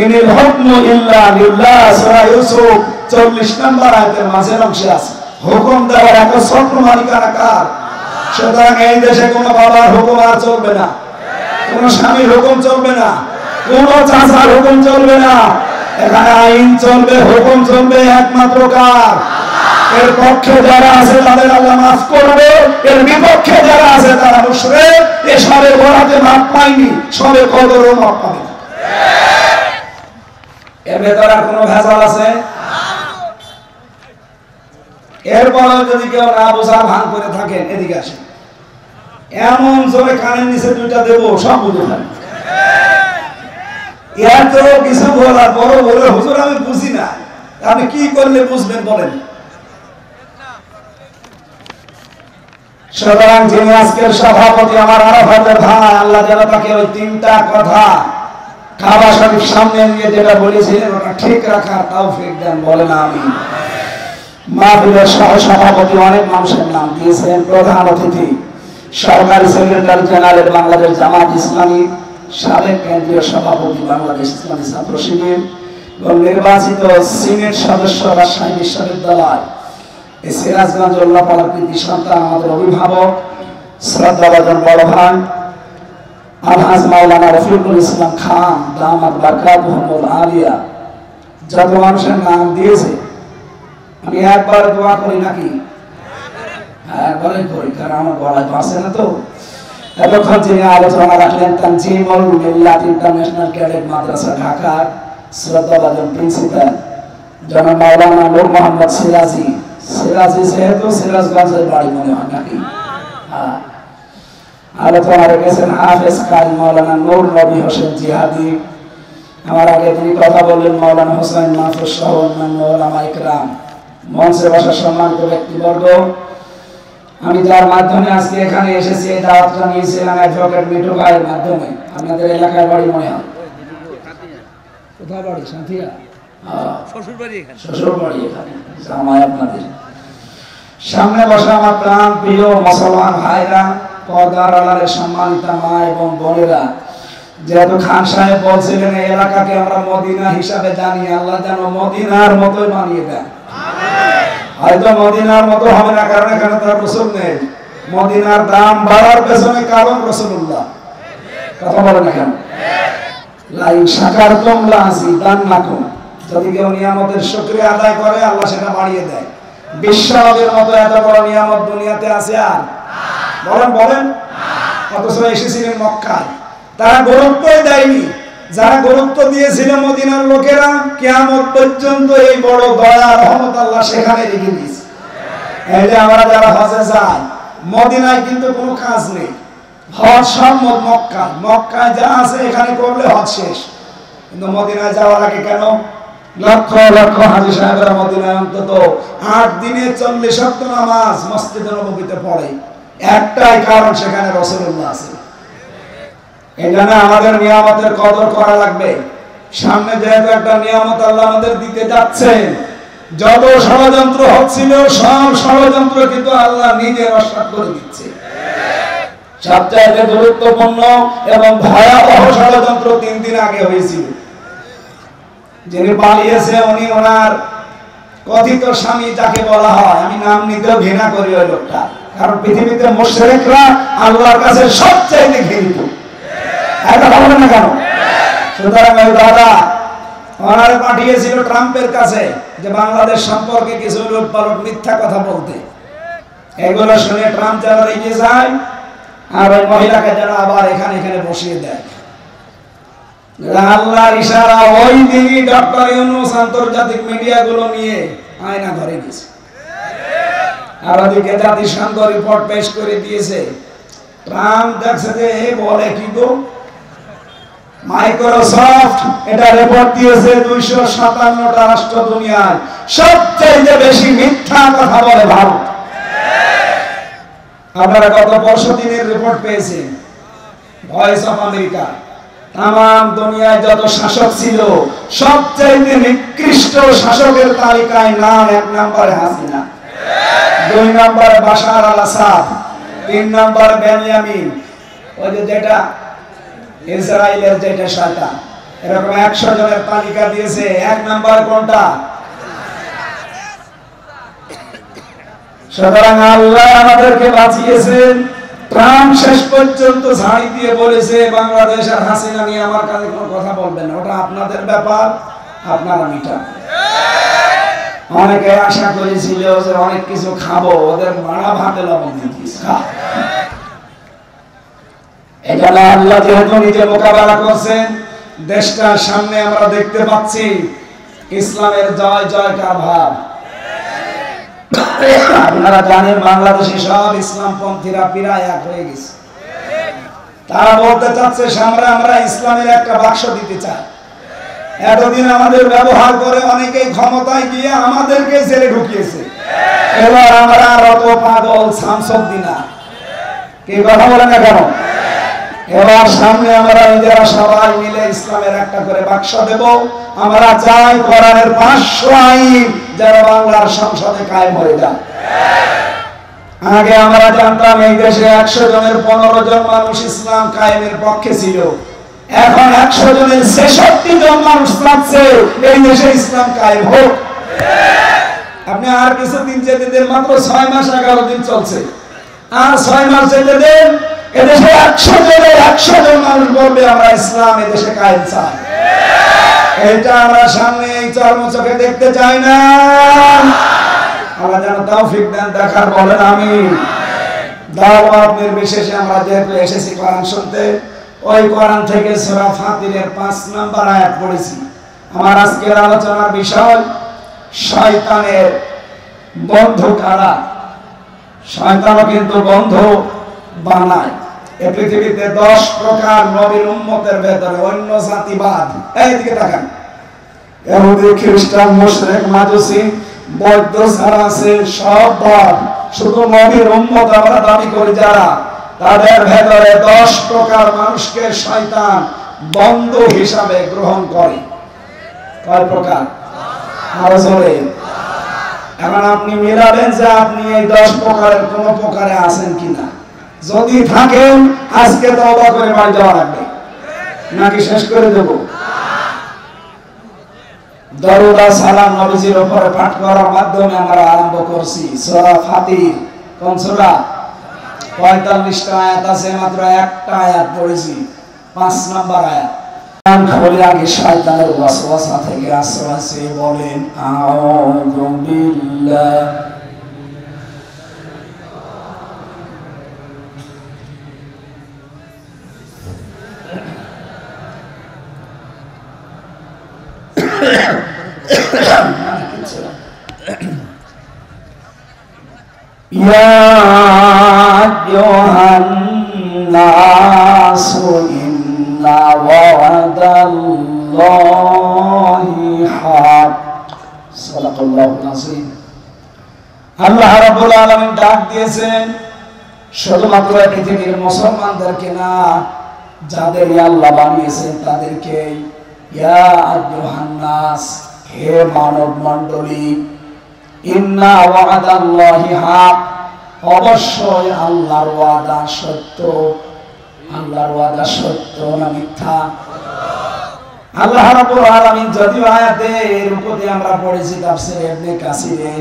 ইনিল হুকমু ইল্লা লিল্লাহ, সূরা ইউসুফ 40 নম্বর আয়াতের মাঝের অংশে আছে। হুকুম দেওয়ার একচ্ছত্র মালিকানা কার? সুতরাং এই দেশে কোনো বাবার হুকুম আর চলবে না, কোন স্বামীর হুকুম চলবে না, কোন চাচার হুকুম চলবে না। এখানে আইন চলবে, হুকুম চলবে একমাত্র কার? এর পক্ষে যারা আছে তাদের আল্লাহ মাফ করবে, এর বিপক্ষে যারা আছে তারা মুশরিক। এ সবে বরাতে মাফ পায়নি, সবে কদরও মাফ পাবে না। এর ভেতর আর কোনো ভেজাল আছে? এরপরে যদি কেউ না বোঝার ভান করে থাকেন, এদিকে আসেন। এমন জোরে কানের নিচে 2টা দেবো, সব বুঝে থাকবে। এত কিছু বলার পরও বলে, হুজুর আমি বুঝি না। আপনি কি করলে বুঝবেন বলেন? সুতরাং যিনি আজকের সভাপতি, আমার আরাফাতের ভাই, আল্লাহ যেন তাকে ওই 3টা কথা কাবা শরীফ সামনে নিয়ে যেটা বলেছিলেন ওটা ঠিক রাখার তৌফিক দেন, বলেন আমিন। মাহফিলের সহ-সভাপতি অনেক মানুষের নাম দিয়েছেন। প্রধান অতিথি সরকারি সেক্রেটারি জেনারেল বাংলাদেশ জামাত ইসলামী, সাবেক কেন্দ্রীয় সভাপতি বাংলাদেশ ইসলামী ছাত্র শিবির এবং নির্বাচিত সিনেট সদস্য রাজশাহী বিশ্ববিদ্যালয়, এই সিরাজগঞ্জ উল্লাপাড়ার কৃতি সন্তান, আমাদের অভিভাবক, শ্রদ্ধাভাজন বড় ভাই আলহাজ মাওলানা রফিকুল ইসলাম খান দামাত বারকাতুহুল আলিয়া, যত মানুষের নাম দিয়েছে, আমি একবার দোয়া করি নাকি? একবারই করি, কারণ আমার গলায় বাঁচে না তো। এতক্ষণ যিনি আলোচনা রাখলেন, তানজিমুল মিল্লাত ইন্টারন্যাশনাল ক্যাডেট মাদ্রাসা ঢাকার শ্রদ্ধাভাজন প্রিন্সিপাল জনাব মাওলানা নূর মোহাম্মদ সিরাজি সিরাজি যেহেতু সিরাজগঞ্জের বাড়ি মনে হয় নাকি? হ্যাঁ। আলোচনা রেখেছেন হাফেজ কারি মাওলানা নূর নবী হোসেন জিহাদি। আমার আগে তিনি কথা বললেন মাওলানা হোসেন মাহফুজ সহ অন্যান্য ওলামা ইকরাম, মঞ্চে বসা সম্মানিত ব্যক্তিবর্গ। আমি যার মাধ্যমে আজকে এখানে এসেছি, এই দাওয়াতটা নিয়েছিলাম অ্যাডভোকেট মিঠু ভাইয়ের মাধ্যমে। আপনাদের এলাকায় বাড়ি মনে হয়? কোথায় বাড়ি? সাঁথিয়া? শ্বশুর বাড়ি এখানে। জামাই আপনাদের। সামনে বসা আমার প্রাণ প্রিয় মুসলমান ভাইরা, পর্দার আড়ালের সম্মানিত মা এবং বোনেরা, যেহেতু খান সাহেব বলছিলেন এই এলাকাকে আমরা মদিনা হিসাবে জানি, আল্লাহ যেন মদিনার মতোই বানিয়ে দেন। হয়তো মদিনার মতো হবে না, কারণ এখানে তার রাসূল নেই। মদিনার দাম বাড়ার পেছনে কারণ রাসূলুল্লাহ। কথা বলেন কেন? লাইন শাকারতুম লাযিদান্নাকুম। যদি কেউ নিয়ামতের শুকরিয়া আদায় করে আল্লাহ সেটা বাড়িয়ে দেয়। বিশ্বনবীর মতো এত বড় নিয়ামত দুনিয়াতে আছে আর? বলেন বলেন। অথচ এসেছিলেন মক্কায়, তারা গুরুত্বই দেয়নি। যারা গুরুত্ব দিয়েছিল মদিনার লোকেরা, কিয়ামত পর্যন্ত এই বড় দয়া রহমত আল্লাহ সেখানে রেখে দিয়েছে। এই যে আমরা যারা হজে যাই, মদিনায় কিন্তু কোনো কাজ নেই, হজ সব মক্কায়। মক্কায় যা আছে এখানে করলে হজ শেষ। কিন্তু মদিনায় যাওয়ার আগে কেন লক্ষ লক্ষ হাজী সাহেবরা মদিনায় অন্তত 8 দিনে 40 ওয়াক্ত নামাজ মসজিদে নববীতে পড়ে? একটাই কারণ, সেখানে রাসূলুল্লাহ আছে। এখানে আমাদের নিয়ামতের কদর করা লাগবে। সামনে যেহেতু একটা নিয়ামত আল্লাহ আমাদের দিতে যাচ্ছেন, যত ষড়যন্ত্র হচ্ছিল সব ষড়যন্ত্র কিন্তু আল্লাহ নিজে নস্বাত করে দিচ্ছে। সবচাইতে গুরুত্বপূর্ণ এবং ভয়াবহ ষড়যন্ত্র 3 দিন আগে হয়েছিল। যিনি পালিয়েছে উনি ওনার কথিত স্বামী, যাকে বলা হয়, আমি নাম নিতেও ঘৃণা করি ওই লোকটা, কারণ পৃথিবীতে মুশরিকরা আল্লাহর কাছে সবচাইতে ঘৃণিত। এটা বলবেন না কেন? সুতরাং ওই দাদা ওনারে পাঠিয়েছিল ট্রাম্পের কাছে যে বাংলাদেশ সম্পর্কে কিছু উলটপালট মিথ্যা কথা বলতে। এগুলো শুনে ট্রাম্প যেন রেগে যায় আর ওই মহিলাকে যেন আবার এখানে বসিয়ে দেয়। আল্লাহর ইশারা ওই দিনই ডক্টর ইউনূস আন্তর্জাতিক মিডিয়াগুলো নিয়ে আয়না ধরে গেছে। আর ওদিকে জাতিসংঘ রিপোর্ট পেশ করে দিয়েছে। ট্রাম্প দেখছে যে বলে কি গো, মাইক্রোসফট এটা রিপোর্ট দিয়েছে 257টা রাষ্ট্র দুনিয়ায় সবচেয়ে বেশি মিথ্যা কথা বলে ভারত। আপনারা গত 5 দিনের রিপোর্ট পেয়েছেন ভয়েস অফ আমেরিকা। তাম দুনিয়ায় যত শাসক ছিল সবচেয়ে নিকৃষ্ট শাসকের তালিকায় নাম 1 নম্বরে হাসিনা, 2 নম্বরে বাশার আল আসাদ, 3 নম্বরে বেনিয়ামিন, ওই যে যেটা ইসরায়েলের যেটা শয়তান। এরকম 100 জনের তালিকা দিয়েছে। 1 নম্বর কোনটা? সুতরাং আল্লাহ আমাদেরকে বাঁচিয়েছেন। ট্রাম্প শেষ পর্যন্ত ঝাড়ি দিয়ে বলেছে বাংলাদেশ আর হাসিনা নিয়ে আমার কাছে কোনো কথা বলবেন না, ওটা আপনাদের ব্যাপার, আপনারা মিটান। অনেকে আশা করেছিল যে অনেক কিছু খাবো, ওদের মারা ভাতে লবণ দিয়েছে। এখানে আল্লাহ যেহেতু নিজে মোকাবেলা করছেন, দেশটার সামনে আমরা দেখতে পাচ্ছি ইসলামের জয় জয়কার ভাব। আপনারা জানেন বাংলাদেশে সব ইসলামপন্থীরা প্রায় এক হয়ে গেছে। তারা বলতে চাচ্ছে সামনে আমরা ইসলামের একটা বাক্স দিতে চাই। এতদিন আমাদের ব্যবহার করে অনেকেই ক্ষমতায় গিয়ে আমাদেরকে জেলে ঢুকিয়েছে। এবার আমরা রত পাগল শামসুদ্দিনা, কি কথা বলে না কেন? এবার সামনে আমরা নিজেরা সবাই মিলে ইসলামের একটা করে বাক্স দেব। আমরা চাই কোরআনের 500 আইন যেন বাংলার সংসদে কায়েম হয়ে যায়। আগে আমরা জানতাম এই দেশে 100 জনের 15 জন মানুষ ইসলাম কায়েমের পক্ষে ছিল। এখন 100 জনের 66 জন মানুষ চাচ্ছে এই দেশে ইসলাম কায়েম হোক। আপনি আর কিছুদিন যেতে দেন, মাত্র 6 মাস 11 দিন চলছে, আর 6 মাস যেতে দেন, এদেশে 100 জন মানুষ বলবে আমরা ইসলাম এদেশে কায়েম চাই। এটা আমরা সামনে এই চর্মচোখে দেখতে চাই না। আল্লাহ যেন তৌফিক দেন দেখার, বলেন আমিন। দাওয়াত নির্বিশেষে আমরা যেহেতু এসেছি কোরআন শুনতে, ওই কোরআন থেকে সূরা ফাতিরের 5 নম্বর আয়াত পড়েছি। আমার আজকের আলোচনার বিষয় শয়তানের বন্ধু কারা? শয়তানও কিন্তু বন্ধু বানায়। এই পৃথিবীতে 10 প্রকার নবীর উম্মতের ভেতরে অন্য জাতিবাদ, এইদিকে তাকান, ইহুদি, খ্রিস্টান, মুশরিক, মাজুসি, বৌদ্ধ যারা আছে সব বাদ। শুধু নবীর উম্মত আমরা দাবি করি যারা, তাদের ভেতরে 10 প্রকার মানুষকে শয়তান বন্ধু হিসাবে গ্রহণ করে। কয় প্রকার? আরো জোরে। এখন আপনি মিলাবেন যে আপনি এই 10 প্রকারের কোন প্রকারে আছেন কিনা। যদি থাকেন আজকে তওবা করে বাড়ি যাওয়া লাগবে, নাকি শেষ করে দেব? দরুদ আর সালাম নবীজির উপরে পাঠ করার মাধ্যমে আমরা আরম্ভ করছি সূরা ফাতির। কোন সূরা? 45টা আয়াত আছে, মাত্র একটা আয়াত পড়েছি, 5 নম্বর আয়াত। খোলে আগে শয়তানের ওয়াসওয়াসা থেকে আশ্রয় চেয়ে বলেন আউযু বিল্লাহ। ইয়া আইয়ুহান নাসু ইন্না ওয়াদাল্লাহি হাক। সাল্লাল্লাহু আলাইহি। আল্লাহ রাব্বুল আলামিন ডাক দিয়েছেন শুধুমাত্র পৃথিবীর মুসলমানদেরকে না, যাদের আল্লাহ বানিয়েছেন তাদেরকে। ইয়া আইয়ুহান নাস, হে মানব মণ্ডলী, ইন্না ওয়াদাল্লাহি হক, অবশ্যই আল্লাহর ওয়াদা সত্য। আল্লাহর ওয়াদা সত্য না মিথ্যা? আল্লাহ রাব্বুল আলামিন যদিও আয়াতের উপরে আমরা পড়েছি তাফসীরে ইবনে কাসিরে,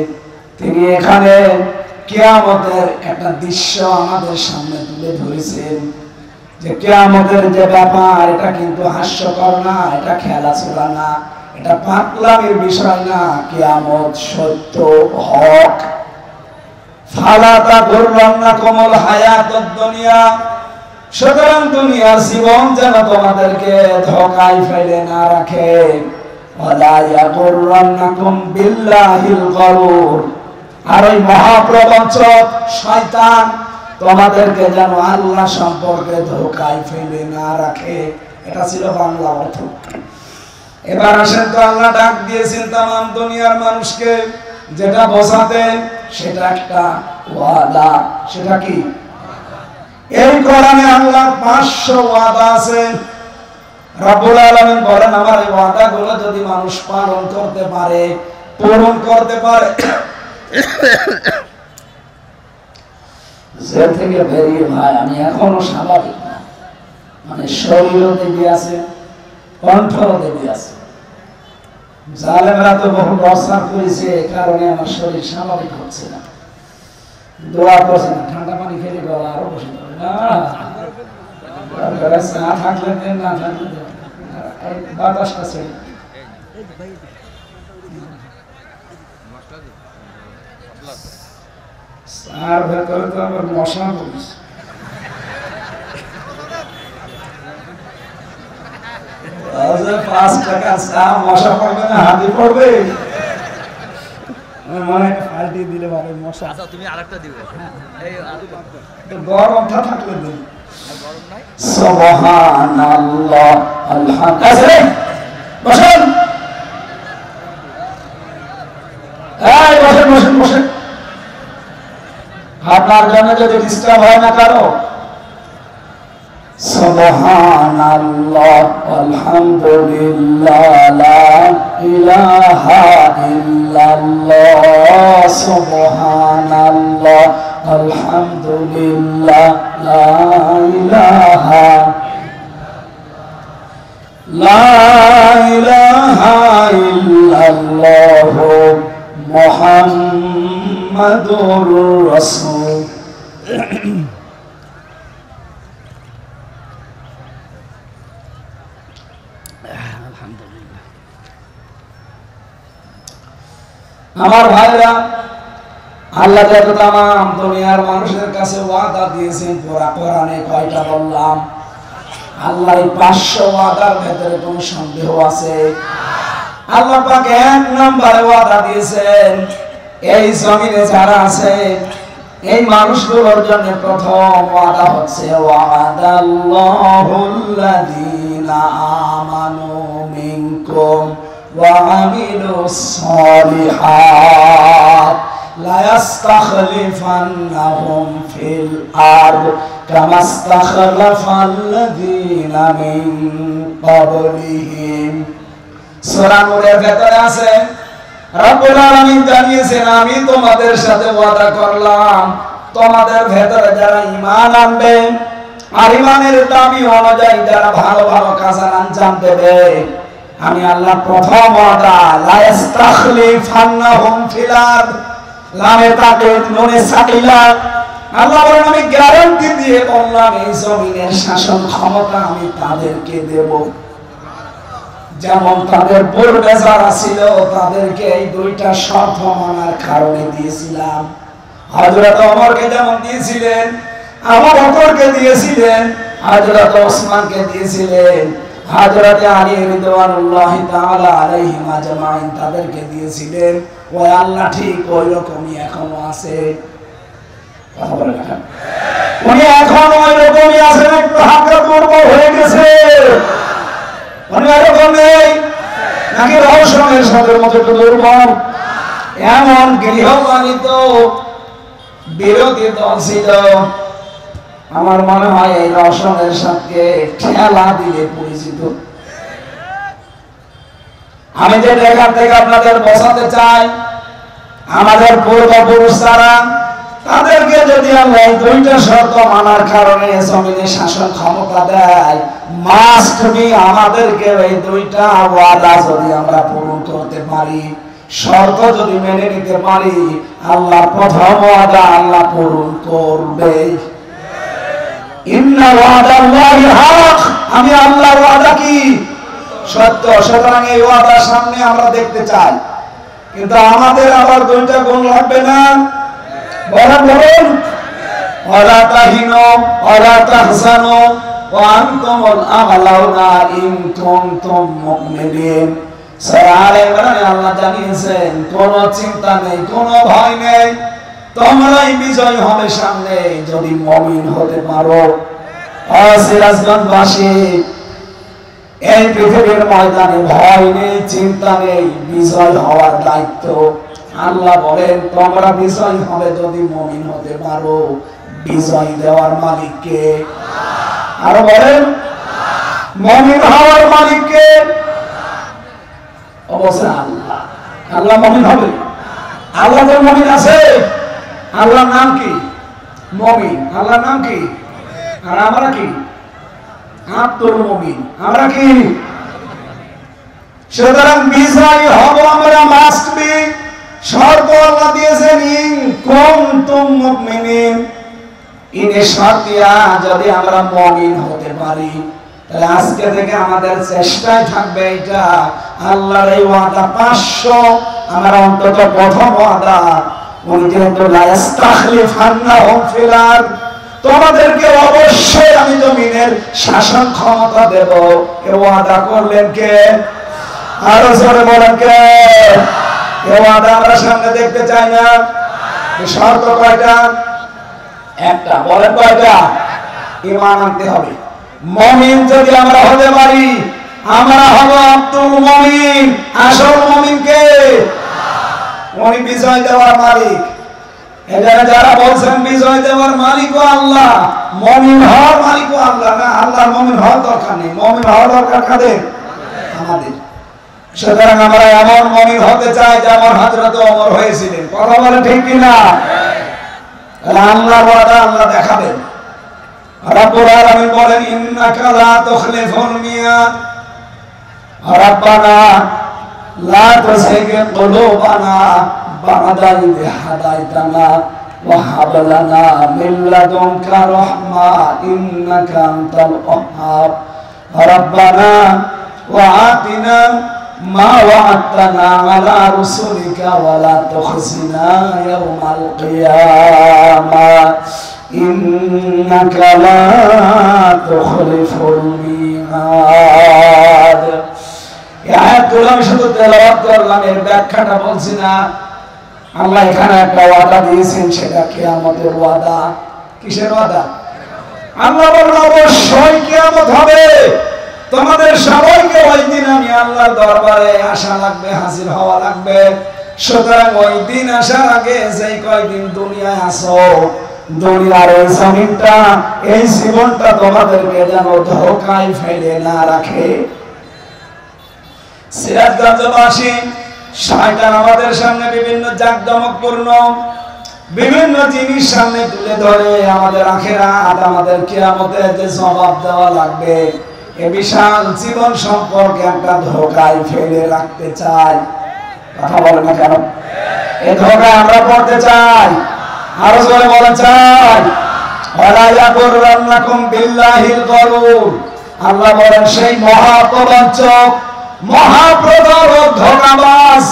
তিনি এখানে কিয়ামতের একটা দৃশ্য আমাদের সামনে তুলে ধরেছেন যে কিয়ামতের যে ব্যাপার, এটা কিন্তু হাস্যকর না, এটা খেলাধুলা না, এটা পাগলামির বিষয় না। কিয়ামত সত্য, হক। ফালা তাগুররান্নাকুমুল হায়াতুদ দুনিয়া, সুতরাং দুনিয়ার জীবন যেন তোমাদেরকে ধোঁকায় ফেলে না রাখে। ওয়ালা ইয়াগুররান্নাকুম বিল্লাহিল গরুর, আর ওই মহাপ্রবঞ্চক শয়তান তোমাদেরকে যেন আল্লাহ সম্পর্কে ধোঁকায় ফেলে না রাখে। এটা ছিল বাংলা অর্থ। এবার আসেন তো, আল্লাহ ডাক দিয়েছেন তামাম দুনিয়ার মানুষকে, যেটা বোঝাতে সেটা একটা ওয়াদা। সেটা কি? এই কোরআনে আল্লাহ 500 ওয়াদা আছে। রব্বুল আলামিন বলেন আমার এই ওয়াদাগুলো যদি মানুষ পালন করতে পারে, পূরণ করতে পারে, জেল থেকে বেরিয়ে ভাই আমি এখনো স্বাভাবিক না, মানে শরীরও দেবী আছে, কণ্ঠও দেবী আছে। জালেমরা তো বহু অত্যাচার করেছে, কারণে আমার শরীর স্বাভাবিক হচ্ছে না। দোয়া করছে না, ঠান্ডা পানি খেলে গলা আরো বসে যাবে না, থাকলে দেন, না থাকলে বাতাসটা ছেড়ে। আর ভেতরে তো আবার মশা পড়েছে। 5 টাকা চা মশা পড়বে না হাতি পড়বে? মানে ফালটি দিলে ভালো মশা। আচ্ছা তুমি আরেকটা দিবে, এই গরমটা থাকলে দিন। গরম নাই। সুবহানাল্লাহ, আলহামদুলিল্লাহ। বসেন, এই বসেন বসেন বসেন। আপনার জন্য যদি ডিস্টার্ব হয় না কারো। সুবহানাল্লাহ, আলহামদুলিল্লাহ, লা ইলাহা ইল্লাল্লাহ। সুবহানাল্লাহ, আলহামদুলিল্লাহ, লা ইলাহা ইল্লাল্লাহ, মুহাম্মাদুর রাসূল। আমার ভাইরা, আল্লাহ যত তামাম দুনিয়ার মানুষের কাছে ওয়াদা দিয়েছেন পুরা কোরআনে কয়টা বললাম? আল্লাহ 500 ওয়াদার ভেতরে কোনো সন্দেহ আছে? আল্লাহ পাক 1 নম্বরে ওয়াদা দিয়েছেন এই জমিনে যারা আছে এই মানুষগুলোর জন্য প্রথম ওয়াদা হচ্ছে ওয়াদাল্লাহুল্লাযীনা আমানু মিনকুম ওয়া আমিলুস সালিহাত লা ইস্তাখলিফান্নাহুম ফিল আরদ কামা ইস্তাখলাফাল্লাযীনা মিন ক্বাবলিহিম। সূরা নূরের ভেতরে আছে রব্বুল আলামিন জানিয়েছেন আমি তোমাদের সাথে ওয়াদা করলাম তোমাদের ভেতরে যারা ঈমান আনবে আর ঈমানের দাবি অনুযায়ী যারা ভালো ভালো কাজ আঞ্জাম দেবে আমি আল্লাহ প্রথম ওয়াদা লা ইস্তাখলিফান্নাহুম ফিল আরদ লামে তাকিদ নুনে সাকিলা আল্লাহ বলেন আমি গ্যারান্টি দিয়ে বললাম এই জমিনের শাসন ক্ষমতা আমি তাদেরকে দেব। যেমন তাদের পূর্বে যারা ছিল তাদেরকে এই দুইটা শর্ত মানার কারণে দিয়েছিলাম। হযরত ওমরকে যেমন দিয়েছিলেন, আবু বকরকে দিয়েছিলেন, হযরত ওসমানকে দিয়েছিলেন, হযরত আলী রাদিয়াল্লাহু তাআলা আলাইহি আজমাইন তাদেরকে দিয়েছিলেন। ওই আল্লাহ ঠিক ওই রকমই এখনো আছে। কথা বলেন না? উনি এখনো ওই রকমই আছেন, একটু হালকা দুর্বল হয়ে গেছে। উনি এরকম নেই নাকি রহস্যের সাথে মতো একটু দুর্বল? এমন গৃহপালিত বিরোধী দল ছিল, আমার মনে হয় এই রহস্যের সাথে খেলা দিলে পরিচিত। আমি যে জায়গা থেকে আপনাদের বোঝাতে চাই আমাদের পূর্বপুরুষ যারা তাদেরকে যদি আল্লাহ দুইটা শর্ত মানার কারণে জমিনে শাসন ক্ষমতা দেয় মাস্ট বি আমাদেরকে এই দুইটা ওয়াদা যদি আমরা পূরণ করতে পারি, শর্ত যদি মেনে নিতে পারি, আল্লাহ প্রথম ওয়াদা আল্লাহ পূরণ করবে। ইন্না ওয়াদাল্লাহি হক, আমি আল্লাহর ওয়াদা কি সত্য। সুতরাং এই ওয়াদার সামনে আমরা দেখতে চাই, কিন্তু আমাদের আবার দুইটা গুণ লাগবে না। বলুন ওয়ালা তাহিনু ওয়ালা তাহজানু ওয়া আনতুমুল আ'লাউনা ইন কুনতুম মুমিনিন। সূরা আলে ইমরানে আল্লাহ জানিয়েছেন কোনো চিন্তা নেই, কোনো ভয় নেই, তোমরাই বিজয় হবে সামনে যদি মুমিন হতে পারো। সিরাজগঞ্জবাসী এই পৃথিবীর ময়দানে ভয় নেই, চিন্তা নেই, বিজয় হওয়ার দায়িত্ব আল্লাহ বলেন তোমরা বিজয় হবে যদি মুমিন হতে পারো। বিজয় দেওয়ার মালিক কে? আর বলেন মুমিন হওয়ার মালিক কে? অবশ্যই আল্লাহ। আল্লাহ মুমিন হবে? আল্লাহ তো মুমিন আছে। আল্লাহর নাম কি? মুমিন। আল্লাহর নাম কি? আর আমরা কি? আব্দুল মুমিন। আমরা কি? সুতরাং বিজয় হব আমরা মাস্ট বি। শর্ত আল্লাহ দিয়েছেন ইন কুনতুম মুমিনিন। ইনে শর্তিয়া যদি আমরা মুমিন হতে পারি তাহলে আজকে থেকে আমাদের চেষ্টায় থাকবে এটা আল্লাহর এই ওয়াদা 500 আমরা অন্তত প্রথম ওয়াদা উনি যেহেতু লা ইস্তাখলিফান্নাহুম ফিল আরদ তোমাদেরকে অবশ্যই আমি জমিনের শাসন ক্ষমতা দেব। এই ওয়াদা করলেন কে? আরো জোরে বলেন কে? এই ওয়াদা আমরা সামনে দেখতে চাই না? শর্ত কয়টা? একটা। বলেন কয়টা? ঈমান আনতে হবে। মুমিন যদি আমরা হতে পারি আমরা হব আব্দুল মুমিন। আসল মুমিন কে? উনি বিজয় দেওয়ার মালিক। এখানে যারা বলছেন বিজয় দেওয়ার মালিকও আল্লাহ, মুমিন হওয়ার মালিকও আল্লাহ, না আল্লাহর মুমিন হওয়ার দরকার নেই। মুমিন হওয়ার দরকার কাদের? আমাদের। সুতরাং আমরা এমন মুমিন হতে চাই যেমন হযরত ওমর হয়েছিলেন। কথা বলে ঠিক কিনা? আল্লাহর ওয়াদা আল্লাহ দেখাবেন। রব্বুল আলামিন বলেন ইন্নাকা লা তুখলিফুল মিয়াদ। রব্বানা লা তুযিগ কুলুবানা বা'দা ইয হাদাইতানা ওয়া হাব লানা মিন লাদুনকা রাহমা ইন্নাকা আনতাল ওয়াহ্হাব। রব্বানা ওয়া আতিনা মা ওয়া'আদতানা আলা রুসুলিকা ওয়া লা তুখজিনা ইয়াওমাল কিয়ামাহ ইন্নাকা লা তুখলিফুল মিয়াদ। এই আয়াতগুলো আমি শুধু তেলাওয়াত করলাম, এর ব্যাখ্যাটা বলছি না। আল্লাহ এখানে একটা ওয়াদা দিয়েছেন, সেটা কিয়ামতের ওয়াদা। কিসের ওয়াদা? আল্লাহ বলেন অবশ্যই কিয়ামত হবে, তোমাদের সবাইকে ওই দিন আমি আল্লাহর দরবারে আসা লাগবে, হাজির হওয়া লাগবে। সুতরাং ওই দিন আসার আগে যেই কয়দিন দুনিয়ায় আসো, দুনিয়ার এই জমিনটা, এই জীবনটা তোমাদেরকে যেন ধোঁকায় ফেলে না রাখে। সিরাজগঞ্জবাসী, শয়তান আমাদের সামনে বিভিন্ন জাঁকজমকপূর্ণ বিভিন্ন জিনিস সামনে তুলে ধরে আমাদের আখিরাত, আমাদের কিয়ামতের যে জবাব দেওয়া লাগবে, এই বিশাল জীবন সম্পর্কে একটা ধোঁকায় ফেলে রাখতে চাই। কথা বলে না কেন? এই ধোঁকায় আমরা পড়তে চাই, আরো জোরে বলা চাই। ওয়ালা ইয়াগুররান্নাকুম বিল্লাহিল গরুর। আল্লাহ বলেন সেই মহাপ্রবঞ্চক, মহাপ্রতারক, ধোঁকাবাজ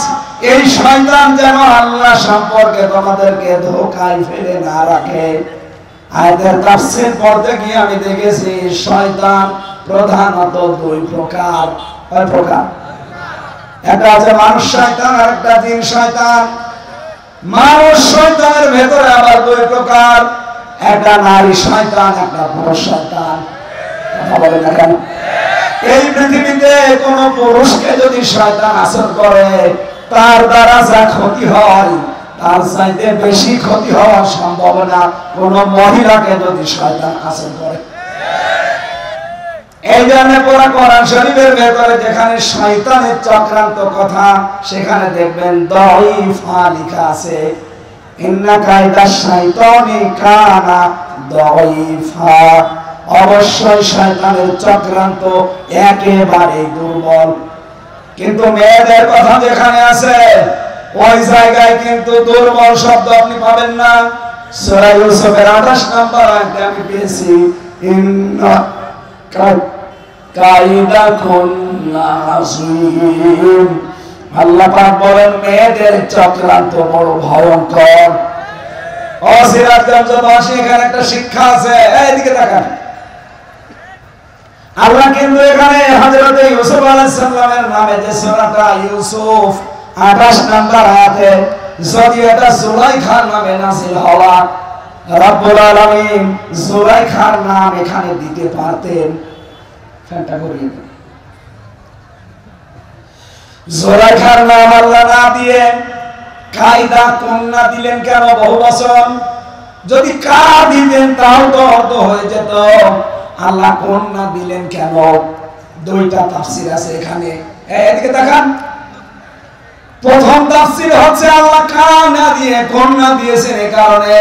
এই শয়তান যেন আল্লাহ সম্পর্কে তোমাদেরকে ধোঁকায় ফেলে না রাখে। আয়াতের তাফসীর পড়তে গিয়ে আমি দেখেছি শয়তান প্রধানত দুই প্রকার। কয় প্রকার? একটা আছে মানুষ শয়তান, আর একটা জিন শয়তান। মানুষ শয়তানের ভেতরে আবার দুই প্রকার, একটা নারী শয়তান, একটা পুরুষ শয়তান। কথা বলে না কেন? এই পৃথিবীতে কোন পুরুষকে যদি শয়তান আসর করে, তার দ্বারা যা ক্ষতি হয় তার চাইতে বেশি ক্ষতি হওয়ার সম্ভাবনা কোন মহিলাকে যদি শয়তান আসর করে। এই জন্য পুরা কোরআন শরীফের ভেতরে যেখানে শয়তানের চক্রান্ত কথা, সেখানে দেখবেন দাঈফা লেখা আছে, ইন্না কায়দা শাইতানি কানা দাঈফা। অবশ্যই শয়তানের চক্রান্ত একেবারে দুর্বল। কিন্তু মেয়েদের কথা যেখানে আছে, ওই জায়গায় কিন্তু দুর্বল শব্দ আপনি পাবেন না। সূরা ইউসুফের 28 নম্বর আয়াতে আমি পেয়েছি, ইন্না কাইদাকুন্না আযীম। আল্লাহ পাক বলেন মেয়েদের চক্রান্ত বড় ভয়ঙ্কর। সিরাজগঞ্জবাসী, এখানে একটা শিক্ষা আছে, এইদিকে তাকান। আল্লাহ কিন্তু এখানে হযরত ইউসুফ আলাইহিস সালামের নামে যে সূরাটা ইউসুফ 28 নম্বর আয়াতে, যদি এটা জুলাইখার নামে নাযিল হওয়া, রব্বুল আলামিন জুলাইখার নাম এখানে দিতে পারতেন। ফ্যানটা ঘুরিয়ে দেন। জুলাইখার নাম আল্লাহ না দিয়ে কায়দা কন্যা দিলেন কেন? বহুবচন। যদি কা দিতেন তাও তো অর্থ হয়ে যেত। আল্লাহ কন্যা দিলেন কেন? দুইটা তাফসীর আছে এখানে, এদিকে তাকান। প্রথম তাফসীর হচ্ছে আল্লাহ কানা দিয়ে কন্যা দিয়েছেন এই কারণে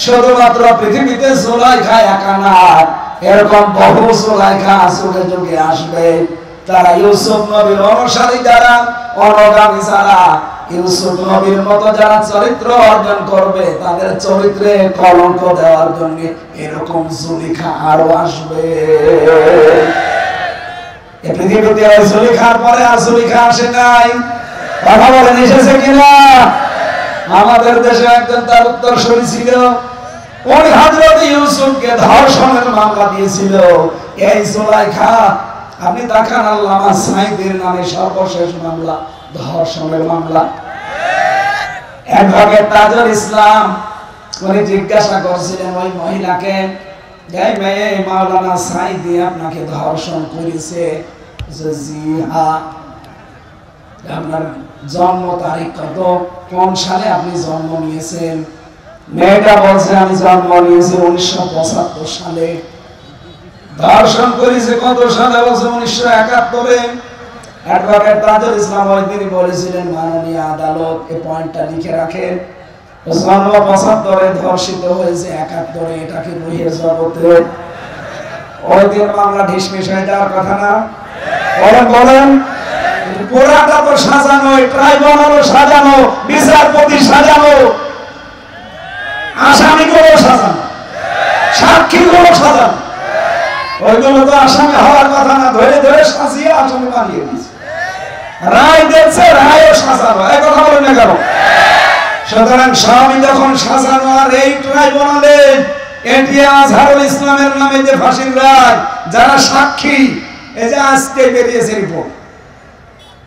শুধুমাত্র পৃথিবীতে জুলাইখা একা না, এরকম বহু জুলাইখা যুগে যুগে আসবে। তারা ইউসুফ নবীর অনুসারী যারা, অনুগামী যারা, ইউসুফ নবীর মতো যারা চরিত্র অর্জন করবে, তাদের চরিত্রে কলঙ্ক দেওয়ার জন্য এরকম জুলাইখা আরো আসবে। এই পৃথিবীতে ওই জুলাইখার পরে আর জুলাইখা আসে নাই। কথা বলেন এসেছে কিনা? আমাদের দেশে একজন তার উত্তরসূরি ছিল, ওই হযরত ইউসুফকে ধর্ষণের মামলা দিয়েছিল এই জুলাইখা। আপনি দেখান আল্লামা সাঈদীর নামে সর্বশেষ মামলা ধর্ষণের মামলা। অ্যাডভোকেট তাজুল ইসলাম উনি জিজ্ঞাসা করছিলেন ওই মহিলাকে, এই মেয়ে মাওলানা সাঈদী আপনাকে ধর্ষণ করেছে? জি হ্যাঁ। আপনার জন্ম তারিখ কত, কোন সালে আপনি জন্ম নিয়েছেন? মেয়েটা বলছে আমি জন্ম নিয়েছি 1975 সালে। ধর্ষণ করেছে কত সালে? বলছে 1971-এ। অ্যাডভোকেট তাজুল ইসলাম ওই দিনই বলেছিলেন, মাননীয় আদালত এই পয়েন্টটা লিখে রাখেন, জন্ম 75-এ, ধর্ষিত হয়েছে 71-এ, এটাকে রুহের জগতে। ওই দিন মামলা ঢিসমিস হয়ে যাওয়ার কথা না? বলেন বলেন। পুরাটা তো সাজানো, ট্রাইব্যুনালও সাজানো, বিচারপতি সাজানো, আসামিগুলো সাজানো, সাক্ষীগুলো সাজানো। ওইগুলো তো আসামি হওয়ার কথা না, ধরে ধরে সাজিয়ে আসামি বানিয়ে দিয়েছে। রায় দেখছে, রায়ও সাজানো। এই কথা বলেন না কেন? সুতরাং স্বামী যখন সাজানো, আর এই ট্রাইব্যুনালে এটি আজহারুল ইসলামের নামে যে ফাঁসির রায়, যারা সাক্ষী, এই যে আজকে বেরিয়েছে রিপোর্ট,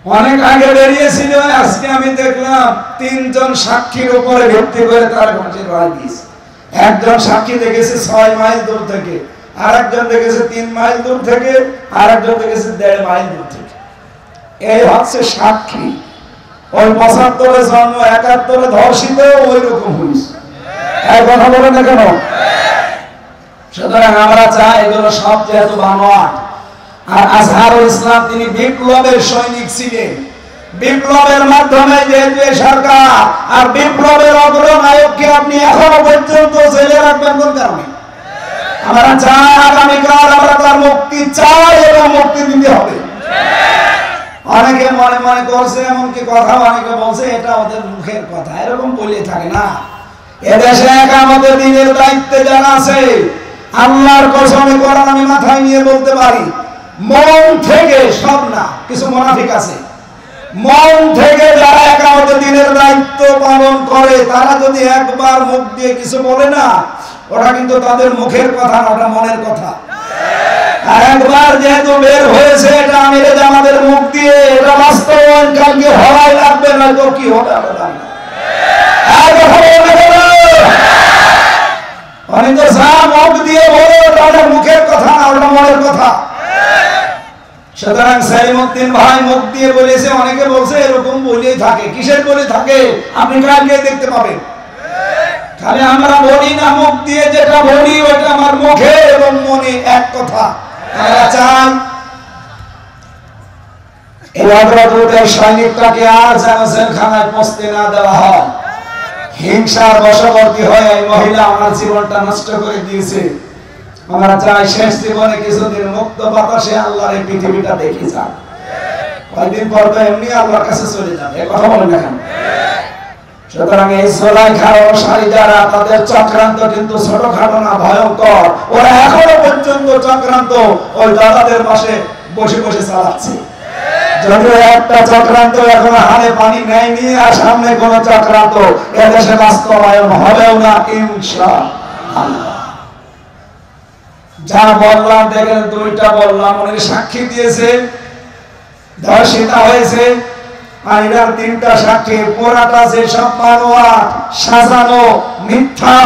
অনেক আগে বেরিয়েছিল, আজকে আমি দেখলাম 3 জন সাক্ষীর উপরে ভিত্তি করে তার ফাঁসির রায় দিয়েছে। একজন সাক্ষী দেখেছে 6 মাইল দূর থেকে, আর একজন দেখেছে 3 মাইল দূর থেকে, আর একজন দেখেছে 1.5 মাইল দূর থেকে। এই হচ্ছে সাক্ষী। ওই 75-এ জন্ম, 71-এ ধর্ষিত, ওই রকম হয়েছে। এই কথা বলে না কেন? সুতরাং আমরা চাই এগুলো সব যেহেতু বানোয়াট। আর আজহারুল ইসলাম তিনি বিপ্লবের সৈনিক ছিলেন। বিপ্লবের মাধ্যমে যেহেতু সরকার, আর বিপ্লবের অগ্রনায়ককে আপনি এখনো পর্যন্ত জেলে রাখবেন কোন কারণে? আমরা চাই আগামীকাল আমরা তার মুক্তি চাই এবং মুক্তি দিতে হবে। অনেকে মনে মনে করছে, এমনকি কথা অনেকে বলছে এটা ওদের মুখের কথা, এরকম বলে থাকে না। এদেশে আমাদের দিনের দায়িত্বে যারা আছে, আল্লাহর কসম কোরআন আমি মাথায় নিয়ে বলতে পারি, মন থেকে, সব না, কিছু মুনাফিক আছে, মন থেকে যারা একামত দিনের দায়িত্ব পালন করে, তারা যদি একবার মুখ দিয়ে কিছু বলে না, ওটা কিন্তু তাদের মুখের কথা না, ওটা মনের কথা। আর একবার যেহেতু বের হয়েছে, এটা আমিরে জামাতের মুখ দিয়ে, এটা বাস্তবায়ন কালকে হওয়াই লাগবে, না তো কি হবে আমরা জানি না। অনেকে যা মুখ দিয়ে বলে ওটা মুখের কথা না, ওটা মনের কথা। সুতরাং সাইমুদ্দিন ভাই মুখ দিয়ে বলেছে, অনেকে বলছে এরকম বলেই থাকে। কিসের বলে থাকে আপনি কালকে দেখতে পাবেন। খালি আমরা বলি না, মুখ দিয়ে যেটা বলি ওটা আমার মুখে এবং মনে এক কথা। আমরা চাই এই অগ্রদূতের সৈনিকটাকে আর যেন জেলখানায় পৌঁছতে না দেওয়া হয়। হিংসার বশবর্তী হয়ে এই মহিলা আমার জীবনটা নষ্ট করে দিয়েছে। আমরা চাই শেষ জীবনে কিছুদিন মুক্ত বাতাসে আল্লাহর এই পৃথিবীটা দেখি যান। কয়েকদিন পর তো এমনি আল্লাহর কাছে চলে যাবে, এ কথা বলেন না কেন? সুতরাং এই জুলাইখার অনুসারী যারা, তাদের চক্রান্ত কিন্তু ছোটখাটো না, ভয়ঙ্কর। ওরা এখনো পর্যন্ত চক্রান্ত ওই দাদাদের পাশে বসে বসে চালাচ্ছে। যদিও একটা চক্রান্ত এখনো হাতে পানি নেয়নি, আর সামনে কোন চক্রান্ত এদেশে বাস্তবায়ন হবেও না ইনশাআল্লাহ। যা বললাম দেখেন, 2টা বললাম, উনি সাক্ষী দিয়েছে, ধর্ষিতা হয়েছে, আর এর 3টা সাক্ষী। পুরাটা যে সব বানোয়াট, সাজানো, মিথ্যা।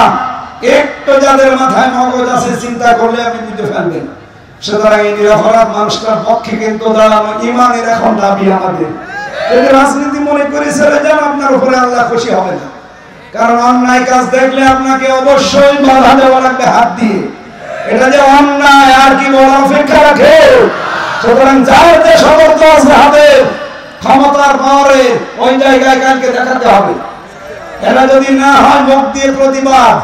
একটু যাদের মাথায় মগজ আছে চিন্তা করলে আপনি বুঝতে পারবেন। সুতরাং এই নিরপরাধ মানুষটার পক্ষে কিন্তু দাঁড়ানো ইমানের এখন দাবি আমাদের। যদি রাজনীতি মনে করে ছেড়ে যান, আপনার উপরে আল্লাহ খুশি হবে না। কারণ অন্যায় কাজ দেখলে আপনাকে অবশ্যই বাধা দেওয়া লাগবে হাত দিয়ে। এটা যে অন্যায় আর কি বলা অপেক্ষা রাখে। সুতরাং যার যে সমর্থ আছে হাতে, ক্ষমতার পাওয়ারে, ওই জায়গায় কালকে দেখাতে হবে। এটা যদি না হয় মুখ দিয়ে প্রতিবাদ,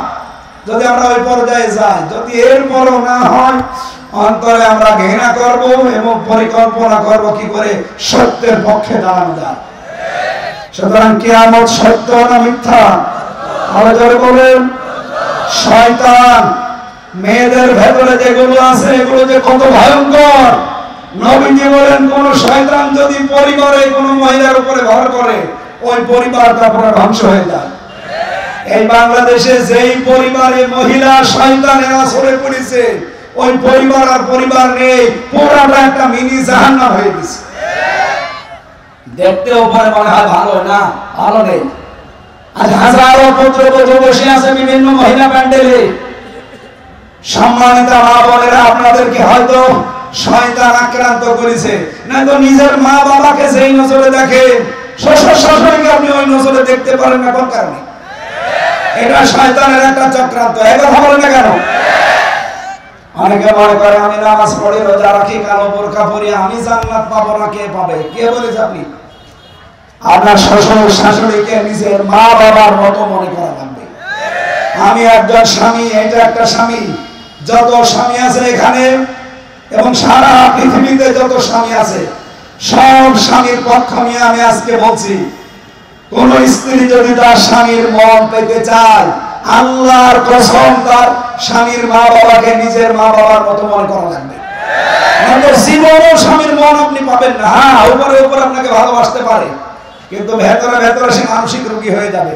যদি আমরা ওই পর্যায়ে যাই, যদি এরপরও না হয়, অন্তরে আমরা ঘৃণা করব এবং পরিকল্পনা করব কি করে সত্যের পক্ষে দাঁড়ানো যায়। সুতরাং কিয়ামত সত্য না মিথ্যা? আরো জোরে বলেন। শয়তান মেয়েদের ভেতরে যেগুলো আছে, এগুলো যে কত ভয়ঙ্কর। নবীজি বলেন, কোন শয়তান যদি পরিবারে কোনো মহিলার উপরে ভর করে, ওই পরিবারটা পুরো ধ্বংস হয়ে যায়। এই বাংলাদেশে যেই পরিবারে মহিলা শয়তানের আসরে পড়েছে, ওই পরিবার আর পরিবার নেই, পুরাটা একটা মিনি জাহান্নাম হয়ে গেছে। দেখতে উপরে মনে হয় ভালো, না ভালো নেই। আজ হাজারো পুত্রবধূ বসে আছে বিভিন্ন মহিলা প্যান্ডেলে। সম্মানিত মা বোনেরা, আপনাদেরকে হয়তো শয়তান আক্রান্ত করেছে, না তো নিজের মা বাবাকে যেই নজরে দেখে, শ্বশুর শাশুড়িকে আপনি ওই নজরে দেখতে পারেন না। কোন কারণে? এটা শয়তানের একটা চক্রান্ত। এই কথা বলেন না কেন? অনেকে মনে করে আমি নামাজ পড়ি, রোজা রাখি, কালো বোরকা পরি, আমি জান্নাত পাবো না। কে পাবে? কে বলেছে আপনি? আপনার শ্বশুর শাশুড়িকে নিজের মা বাবার মতো মনে করা লাগবে। আমি একজন স্বামী, এটা একটা স্বামী। যত স্বামী আছে এখানে এবং সারা পৃথিবীতে যত স্বামী আছে, সব স্বামীর পক্ষ নিয়ে আমি আজকে বলছি, কোন স্ত্রী যদি তার স্বামীর মন পেতে চায়, আল্লাহর কসম তার স্বামীর মা বাবাকে নিজের মা বাবার মতো মনে করা লাগবে। জীবনও স্বামীর মন আপনি পাবেন না। হ্যাঁ, উপরে উপরে আপনাকে ভালোবাসতে পারে, কিন্তু ভেতরে ভেতরে সে মানসিক রোগী হয়ে যাবে।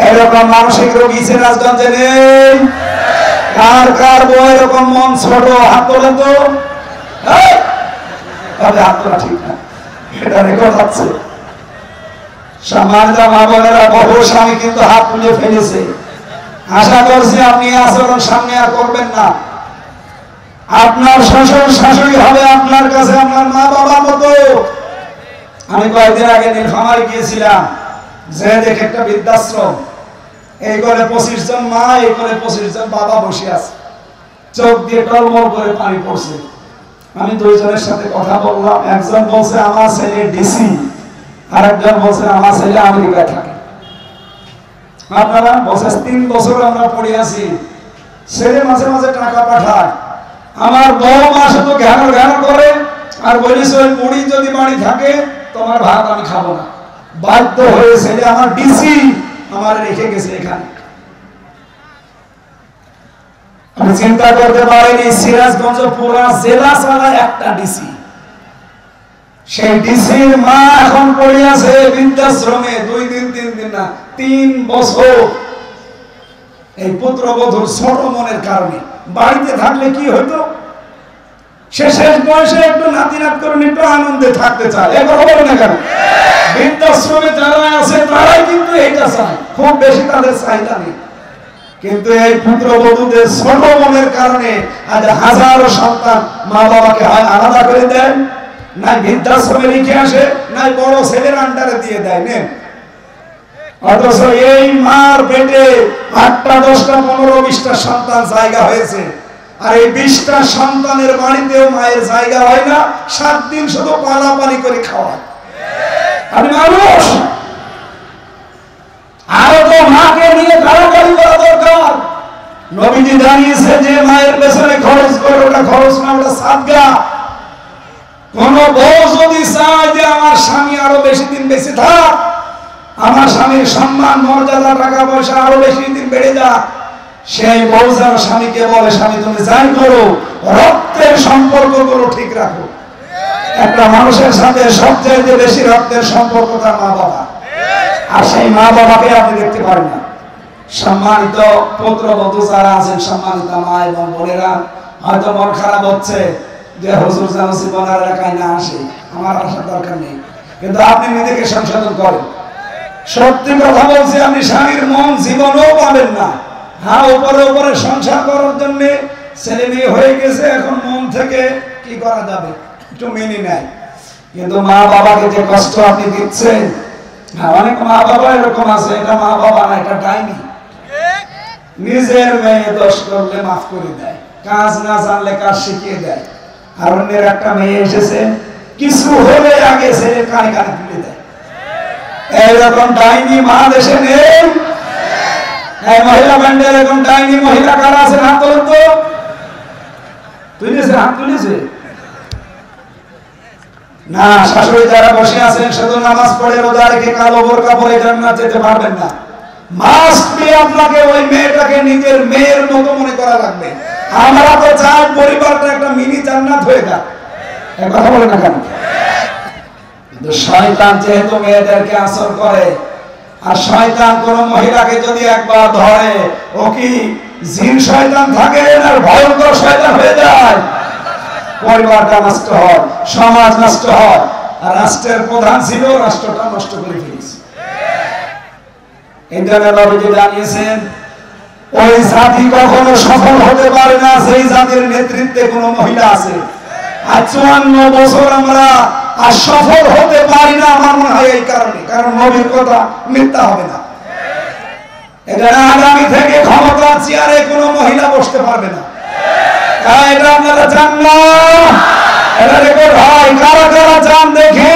এরকম মানসিক রোগী সিরাজগঞ্জে নেই? কার কার বউ এরকম মন ছোট? হাত তোলেন তো। হাত তোলা ঠিক না। এটা রেকর্ড আছে। সম্মানিত মা বোনেরা, বহু স্বামী কিন্তু হাত তুলে ফেলেছে। আশা করছি আপনি আচরণ সামনে আর করবেন না। আপনার শ্বশুর শাশুড়ি হবে আপনার কাছে আপনার মা বাবার মতো। আমি কয়েকদিন আগে নীলফামারী গিয়েছিলাম, যে দেখে একটা বৃদ্ধাশ্রম, এই করে 25 জন মা, এই করে 25 জন বাবা বসে আছে, চোখ দিয়ে টলমল করে পানি পড়ছে। আমি দুইজনের সাথে কথা বললাম, একজন বলছে আমার ছেলে ডিসি, আর একজন বলছে আমার ছেলে আমেরিকায় থাকে। আপনারা বলছে 3 বছর আমরা পড়ে আছি, ছেলে মাঝে মাঝে টাকা পাঠায়, আমার বউ মা শুধু ঘ্যান ঘ্যান করে আর বলিস ওই মুড়ি যদি বাড়ি থাকে তোমার ভাত আমি খাবো না। বাধ্য হয়ে ছেলে আমার ডিসি আমার রেখে গেছে এখানে। আমি চিন্তা করতে পারিনি সিরাজগঞ্জ পুরা জেলা ছাড়া একটা ডিসি, সেই ডিসির মা এখন পড়ে আছে বৃদ্ধাশ্রমে 2 দিন 3 দিন না 3 বছর। এই পুত্রবধূর ছোট মনের কারণে। বাড়িতে থাকলে কি হতো, সে শেষ বয়সে একটু নাতি নাত করে একটু আনন্দে থাকতে চায়, এবার হবে না কেন? বৃদ্ধাশ্রমে যারা আছে তারাই কিন্তু এটা চায়, খুব বেশি তাদের চাহিদা নেই। কিন্তু এই পুত্রবধূদের ছোট মনের কারণে আজ হাজারো সন্তান মা বাবাকে হয় আলাদা করে দেয়, নাই বৃদ্ধাশ্রমে রেখে আসে, নাই বড় ছেলের আন্ডারে দিয়ে দেয়। নেন, অথচ এই মার পেটে 8টা 10টা 15 20টা সন্তান জায়গা হয়েছে, আর এই 20টা সন্তানের বাড়িতেও মায়ের জায়গা হয় না। 7 দিন শুধু পালাপালি করে খাওয়ায়। আমি মানুষ, আরো তো মাকে নিয়ে কারাকারি করা দরকার। নবীজি জানিয়েছে যে মায়ের পেছনে খরচ করে, ওটা খরচ না, ওটা সাদগা। কোন বউ যদি চায় যে আমার স্বামী আরো বেশি দিন বেঁচে থাক, আমার স্বামীর সম্মান মর্যাদা টাকা পয়সা আরো বেশি দিন বেড়ে যাক, সেই বউ যেন স্বামীকে বলে স্বামী তুমি যাই করো, রক্তের সম্পর্কগুলো ঠিক রাখো। একটা মানুষের সাথে সবচেয়ে বেশি রক্তের সম্পর্ক তার মা বাবা, আর সেই মা বাবাকে আপনি দেখতে পারেন না। সম্মানিত পুত্রবধূ যারা আছেন, সম্মানিত মা এবং বোনেরা, হয়তো মন খারাপ হচ্ছে যে হুজুর যেন জীবনের এলাকায় না আসে, আমার আসার দরকার নেই, কিন্তু আপনি নিজেকে সংশোধন করেন। সত্যি কথা বলছি, আপনি স্বামীর মন জীবনেও পাবেন না। হ্যাঁ, উপরে উপরে সংসার করার জন্য ছেলে মেয়ে হয়ে গেছে, এখন মন থেকে কি করা যাবে একটু মেনে নেয়, কিন্তু মা বাবাকে যে কষ্ট আপনি দিচ্ছেন। হ্যাঁ, অনেক মা বাবা এরকম আছে, এটা মা বাবা না, এটা ডাইনি। নিজের মেয়ে দোষ করলে মাফ করে দেয়, কাজ না জানলে কাজ শিখিয়ে দেয়। আর অন্যের একটা মেয়ে এসেছে, কিছু হলে আগে ছেলে কানে কানে তুলে দেয়। এইরকম ডাইনি মা দেশে নেই। এই মহিলা ব্যান্ডে এরকম ডাইনি মহিলা কারা আছে? হাত তোলেন তো। তুলেছে, হাত তুলেছে না? শাশুড়ি যারা বসে আছেন শুধু নামাজ পড়ে রোজা রেখে কালো বোরকা পরে জান্নাত যেতে পারবেন না। মাস্ট বি আপনাকে ওই মেয়েটাকে নিজের মেয়ের মতো মনে করা লাগবে। আমরা তো চাই পরিবারটা একটা মিনি জান্নাত হয়ে যাক। এই কথা বলে না কেন? কিন্তু শয়তান যেহেতু মেয়েদেরকে আসর করে, আর শয়তান কোন মহিলাকে যদি একবার ধরে, ও কি জিন শয়তান থাকে আর ভয়ঙ্কর শয়তান হয়ে যায়। পরিবারটা নষ্ট হয়, সমাজ নষ্ট হয়, আর রাষ্ট্রের প্রধান ছিল রাষ্ট্রটা নষ্ট করে ফেলেছে। এই জন্য নবীজি জানিয়েছেন, ওই জাতি কখনো সফল হতে পারে না সেই জাতির নেতৃত্বে কোনো মহিলা আছে। আর 54 বছর আমরা আর সফল হতে পারি না, আমার মনে হয় এই কারণে, কারণ নবীর কথা মিথ্যা হবে না। এটা আগামী থেকে ক্ষমতার চেয়ারে কোনো মহিলা বসতে পারবে না। এটা আপনারা চান না? এটা রেকর্ড হয়, কারা কারা চান দেখি।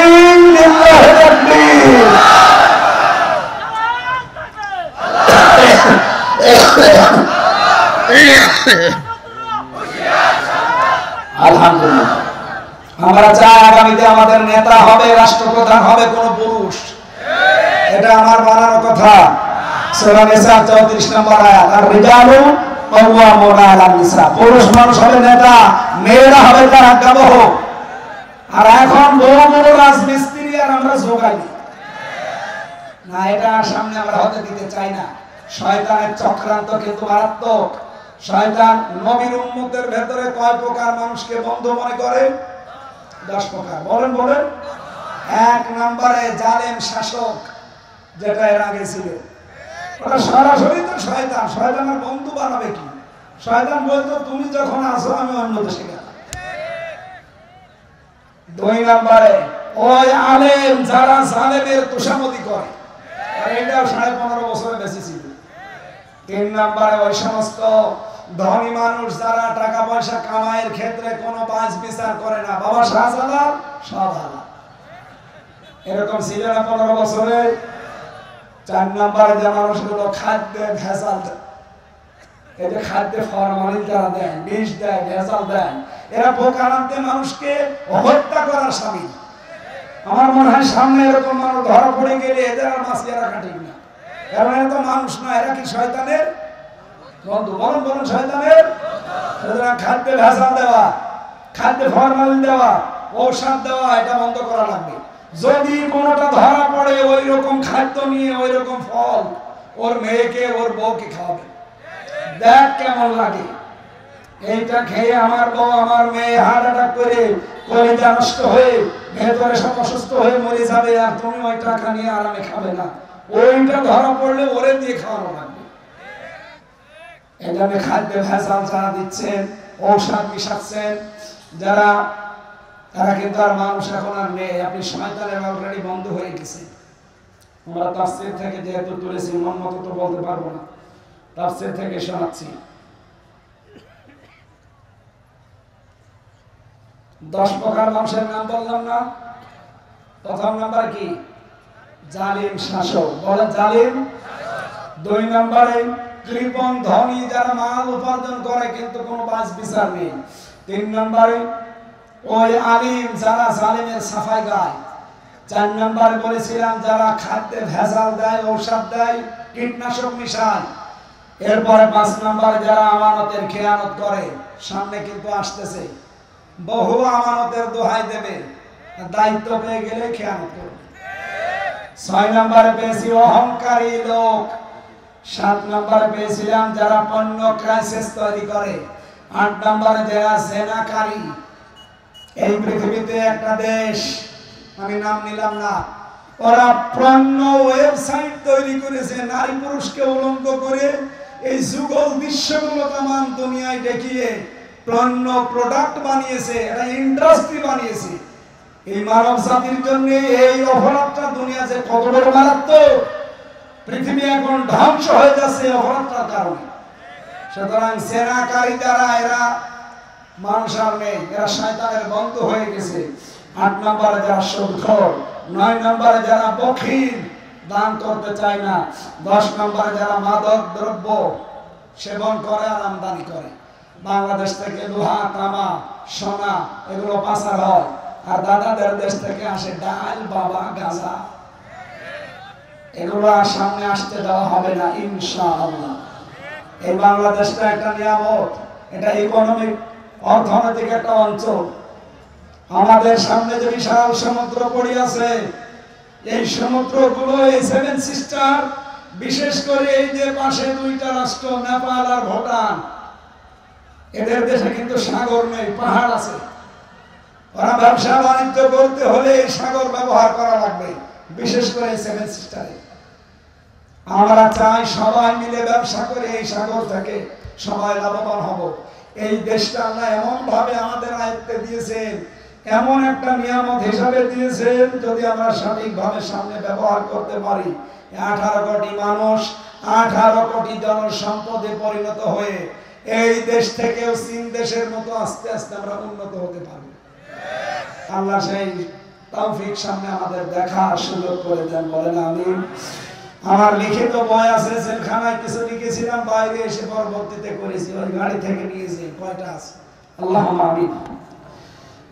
আলহামদুলিল্লাহ, আমরা চাই আগামীতে আমাদের নেতা হবে, রাষ্ট্রপ্রধান হবে কোন পুরুষ। এটা আমার বানানো কথা। সূরা নিসা 34 নম্বর আয়াত, আর রিজালু কাওয়ামুনা আলান নিসা। পুরুষ মানুষ হবে নেতা, মেয়েরা হবে তার আজ্ঞাবহ। আর এখন বড় বড় রাজমিস্ত্রি আর আমরা যোগাই না, এটা সামনে আমরা হতে দিতে চাই না। শয়তানের চক্রান্ত কিন্তু মারাত্মক। শয়তান নবীর উম্মতের ভেতরে কয় প্রকার মানুষকে বন্ধু মনে করে? 10 প্রকার। বলেন বলেন। এক নম্বরে জালেম শাসক, যেটা এর আগে ছিল, ওটা সরাসরি তো শয়তান। শয়তানের বন্ধু বানাবে কি? শয়তান বলতো তুমি যখন আসো আমি অন্য দেশে গেলাম। দুই নম্বরে ওই আলেম যারা জালেমের তোষামতি করে, আর এটা 15.5 বছরে বেশি ছিল। তিন নম্বরে ওই সমস্ত ধনী মানুষ যারা টাকা পয়সা কামাইয়ের ক্ষেত্রে কোনো বাজ বিচার করে না, বাবা শাহজালাল সব হালাল, এরকম ছিল না 15 বছরে। চার নম্বরে যে মানুষগুলো খাদ্যে ভেজাল দেয়, এই যে খাদ্যে ফরমালিন যারা দেয়, বিষ দেয়, ভেজাল দেয়, এরা বোকারান্তে মানুষকে হত্যা করার সামিল। আমার মনে হয় সামনে এরকম মানুষ ধরা পড়ে গেলে এদের আর মাসি রাখা ঠিক না, কারণ এরা তো মানুষ না, এরা কি শয়তানের বন্ধু? বলুন বলুন, শয়তানের। সুতরাং খাদ্যে ভেজাল দেওয়া, খাদ্যে ফরমালিন দেওয়া, ঔষধ দেওয়া, এটা বন্ধ করা লাগবে। যদি কোনোটা ধরা পড়ে ওই রকম খাদ্য নিয়ে, ওই রকম ফল, ওর মেয়েকে ওর বউকে খাওয়াবে, দেখ কেমন লাগে। এইটা খেয়ে আমার বউ আমার মেয়ে হার্ট অ্যাটাক করে কলিজা নষ্ট হয়ে ভেতরে সব অসুস্থ হয়ে মরে যাবে, আর তুমি ওই টাকা নিয়ে আরামে খাবে না। ওইটা ধরা পড়লে ওরে দিয়ে খাওয়ানো লাগবে। এখানে খাদ্যে ভেজাল যারা দিচ্ছেন, ঔষধ মিশাচ্ছেন যারা, তারা কিন্তু আর মানুষ এখন আর নেই। আপনি শয়তানের অলরেডি বন্ধ হয়ে গেছে। আমরা তাফসীর থেকে যেহেতু তুলেছি, মন মতো তো বলতে পারবো না, তাফসীর থেকে শোনাচ্ছি। 10 প্রকার মানুষের নাম বললাম না? প্রথম নাম্বার কি? জালিম শাসক। বলেন জালিম। 2 নম্বরে কৃপণ ধনী, যারা মাল উপার্জন করে কিন্তু কোনো বাজ বিচার নেই। 3 নম্বরে ওই আলিম যারা জালিমের সাফাই গায়। 4 নম্বরে বলেছিলাম যারা খাদ্যে ভেজাল দেয়, ঔষধ দেয়, কীটনাশক মিশায়। এরপরে 5 নম্বরে যারা আমানতের খেয়ানত করে। সামনে কিন্তু আসতেছে বহু আমানতের দোহাই দেবে, দায়িত্ব পেয়ে গেলে খেয়ানত করবে। 6 নম্বরে পেয়েছি অহংকারী লোক। 7 নম্বরে পেয়েছিলাম যারা পণ্য ক্রাইসিস তৈরি করে। 8 নম্বরে যারা জেনাকারী। এই পৃথিবীতে একটা দেশ, আমি নাম নিলাম না, ওরা পণ্য ওয়েবসাইট তৈরি করেছে নারী পুরুষকে উলঙ্গ করে, এই যুগল দৃশ্যগুলো তাম দুনিয়ায় দেখিয়ে পণ্য প্রোডাক্ট বানিয়েছে, এটা ইন্ডাস্ট্রি বানিয়েছে। এই মানব জাতির জন্য এই অপরাধটা দুনিয়া যে কত বড় মারাত্মক, পৃথিবী এখন ধ্বংস হয়ে যাচ্ছে অপরাধটার কারণে। সুতরাং সেনাকারী যারা, এরা মানুষ আর নেই, এরা শয়তানের বন্ধু হয়ে গেছে। 8 নম্বরে যারা সুদখোর। 9 নম্বরে যারা বখিল, দান করতে চায় না। 10 নম্বরে যারা মাদক দ্রব্য সেবন করে আর আমদানি করে। বাংলাদেশ থেকে লোহা, তামা, সোনা এগুলো পাচার হয়, আর দাদাদের দেশ থেকে আসে ডাল, বাবা, গাঁজা। এগুলো আর সামনে আসতে দেওয়া হবে না ইনশাআল্লাহ। এই বাংলাদেশটা একটা নিয়ামত, এটা ইকোনমিক অর্থনৈতিক একটা অঞ্চল। আমাদের সামনে যে বিশাল সমুদ্র পড়ে আছে, এই সমুদ্রগুলো, এই 7 সিস্টার, বিশেষ করে এই যে পাশে 2টা রাষ্ট্র নেপাল আর ভুটান, এদের দেশে কিন্তু সাগর নেই, পাহাড় আছে। ওরা ব্যবসা বাণিজ্য করতে হলে এই সাগর ব্যবহার করা লাগবে, বিশেষ করে এই 7 সিস্টারে। আমরা চাই সবাই মিলে ব্যবসা করে এই সাগর থেকে সবাই লাভবান হব। এই দেশটা আল্লাহ এমন ভাবে আমাদের আয়ত্তে দিয়েছেন, এমন একটা নিয়ামত হিসাবে দিয়েছেন, যদি আমরা সঠিকভাবে সামনে ব্যবহার করতে পারি, 18 কোটি মানুষ 18 কোটি জনসম্পদে পরিণত হয়ে এই দেশ থেকেও চীন দেশের মতো আস্তে আস্তে আমরা উন্নত হতে পারবো। আল্লাহ সেই তৌফিক সামনে আমাদের দেখার সুযোগ করে দেন, বলেন আমিন। আমার লিখিত বই আছে, জেলখানায় কিছু লিখেছিলাম, বাইরে এসে পরবর্তীতে করেছি, ওই গাড়ি থেকে নিয়েছি, কয়টা আছে? আল্লাহুম্মা আমিন।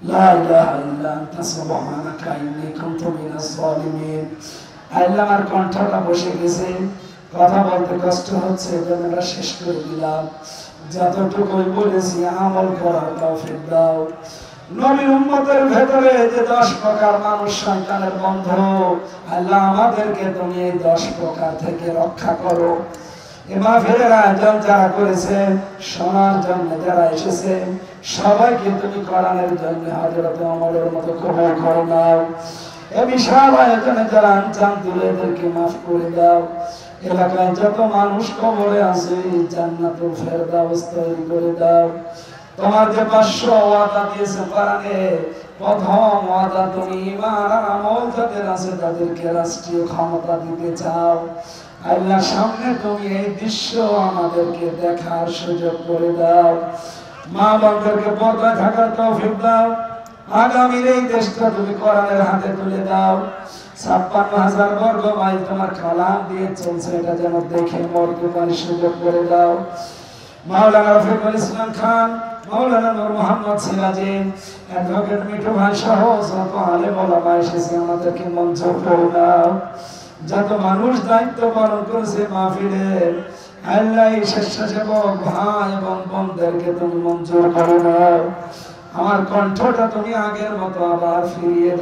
লা ইলাহা ইল্লা আনতা সুবহানাকা ইন্নী কুনতু মিনাজ জালিমিন। আল্লাহ, আমার কণ্ঠটা বসে গেছে, কথা বলতে কষ্ট হচ্ছে, এজন্য শেষ করে দিলাম। যতটুকুই বলেছি আমল করার তৌফিক দাও। নবীর উম্মতের ভেতরে যে 10 প্রকার মানুষ শয়তানের বন্ধু, আল্লাহ আমাদেরকে তুমি এই 10 প্রকার থেকে রক্ষা করো। এই মাহফিলের আয়োজন যারা করেছেন, শোনার জন্য যারা এসেছেন, সবাইকে তুমি কোরআনের জন্য হযরত ওমরের মতো কবুল করে নাও। এ বিশাল আয়োজনে যারা আনচান তুলে এদেরকে মাফ করে দাও। এলাকায় যত মানুষ কবরে আছে জান্নাতুল ফেরদাউস তৈরি করে দাও। তোমার যে 500 ওয়াদা দিয়েছে কোরআনে, প্রথম ওয়াদা তুমি ঈমান আর আমল যাদের আছে তাদেরকে রাষ্ট্রীয় ক্ষমতা দিতে চাও। আল্লাহ সামনে তুমি এই দৃশ্য আমাদেরকে দেখার সুযোগ করে দাও। মা বাবাদেরকে পর্দায় থাকার তৌফিক দাও। আগামীর এই দেশটা তুমি কোরআনের হাতে তুলে দাও। 56,000 বর্গ মাইল তোমার কালাম দিয়ে চলছে, এটা যেন দেখে মরতে পারি সুযোগ করে দাও। মাওলানা রফিকুল ইসলাম খান, মাওলানা নূর মোহাম্মদ সিরাজি, অ্যাডভোকেট মিঠু ভাই সহ যত আলেম ওলামা এসেছে আমাদেরকে মঞ্জুর করে দাও। যত মানুষ দায়িত্ব পালন করেছে মাহফিলের, আল্লাহ স্বেচ্ছাসেবক ভাই এবং বোনদেরকে তুমি মঞ্জুর করে দাও। আমার কণ্ঠটা তুমি আগের মতো আবার ফিরিয়ে দাও।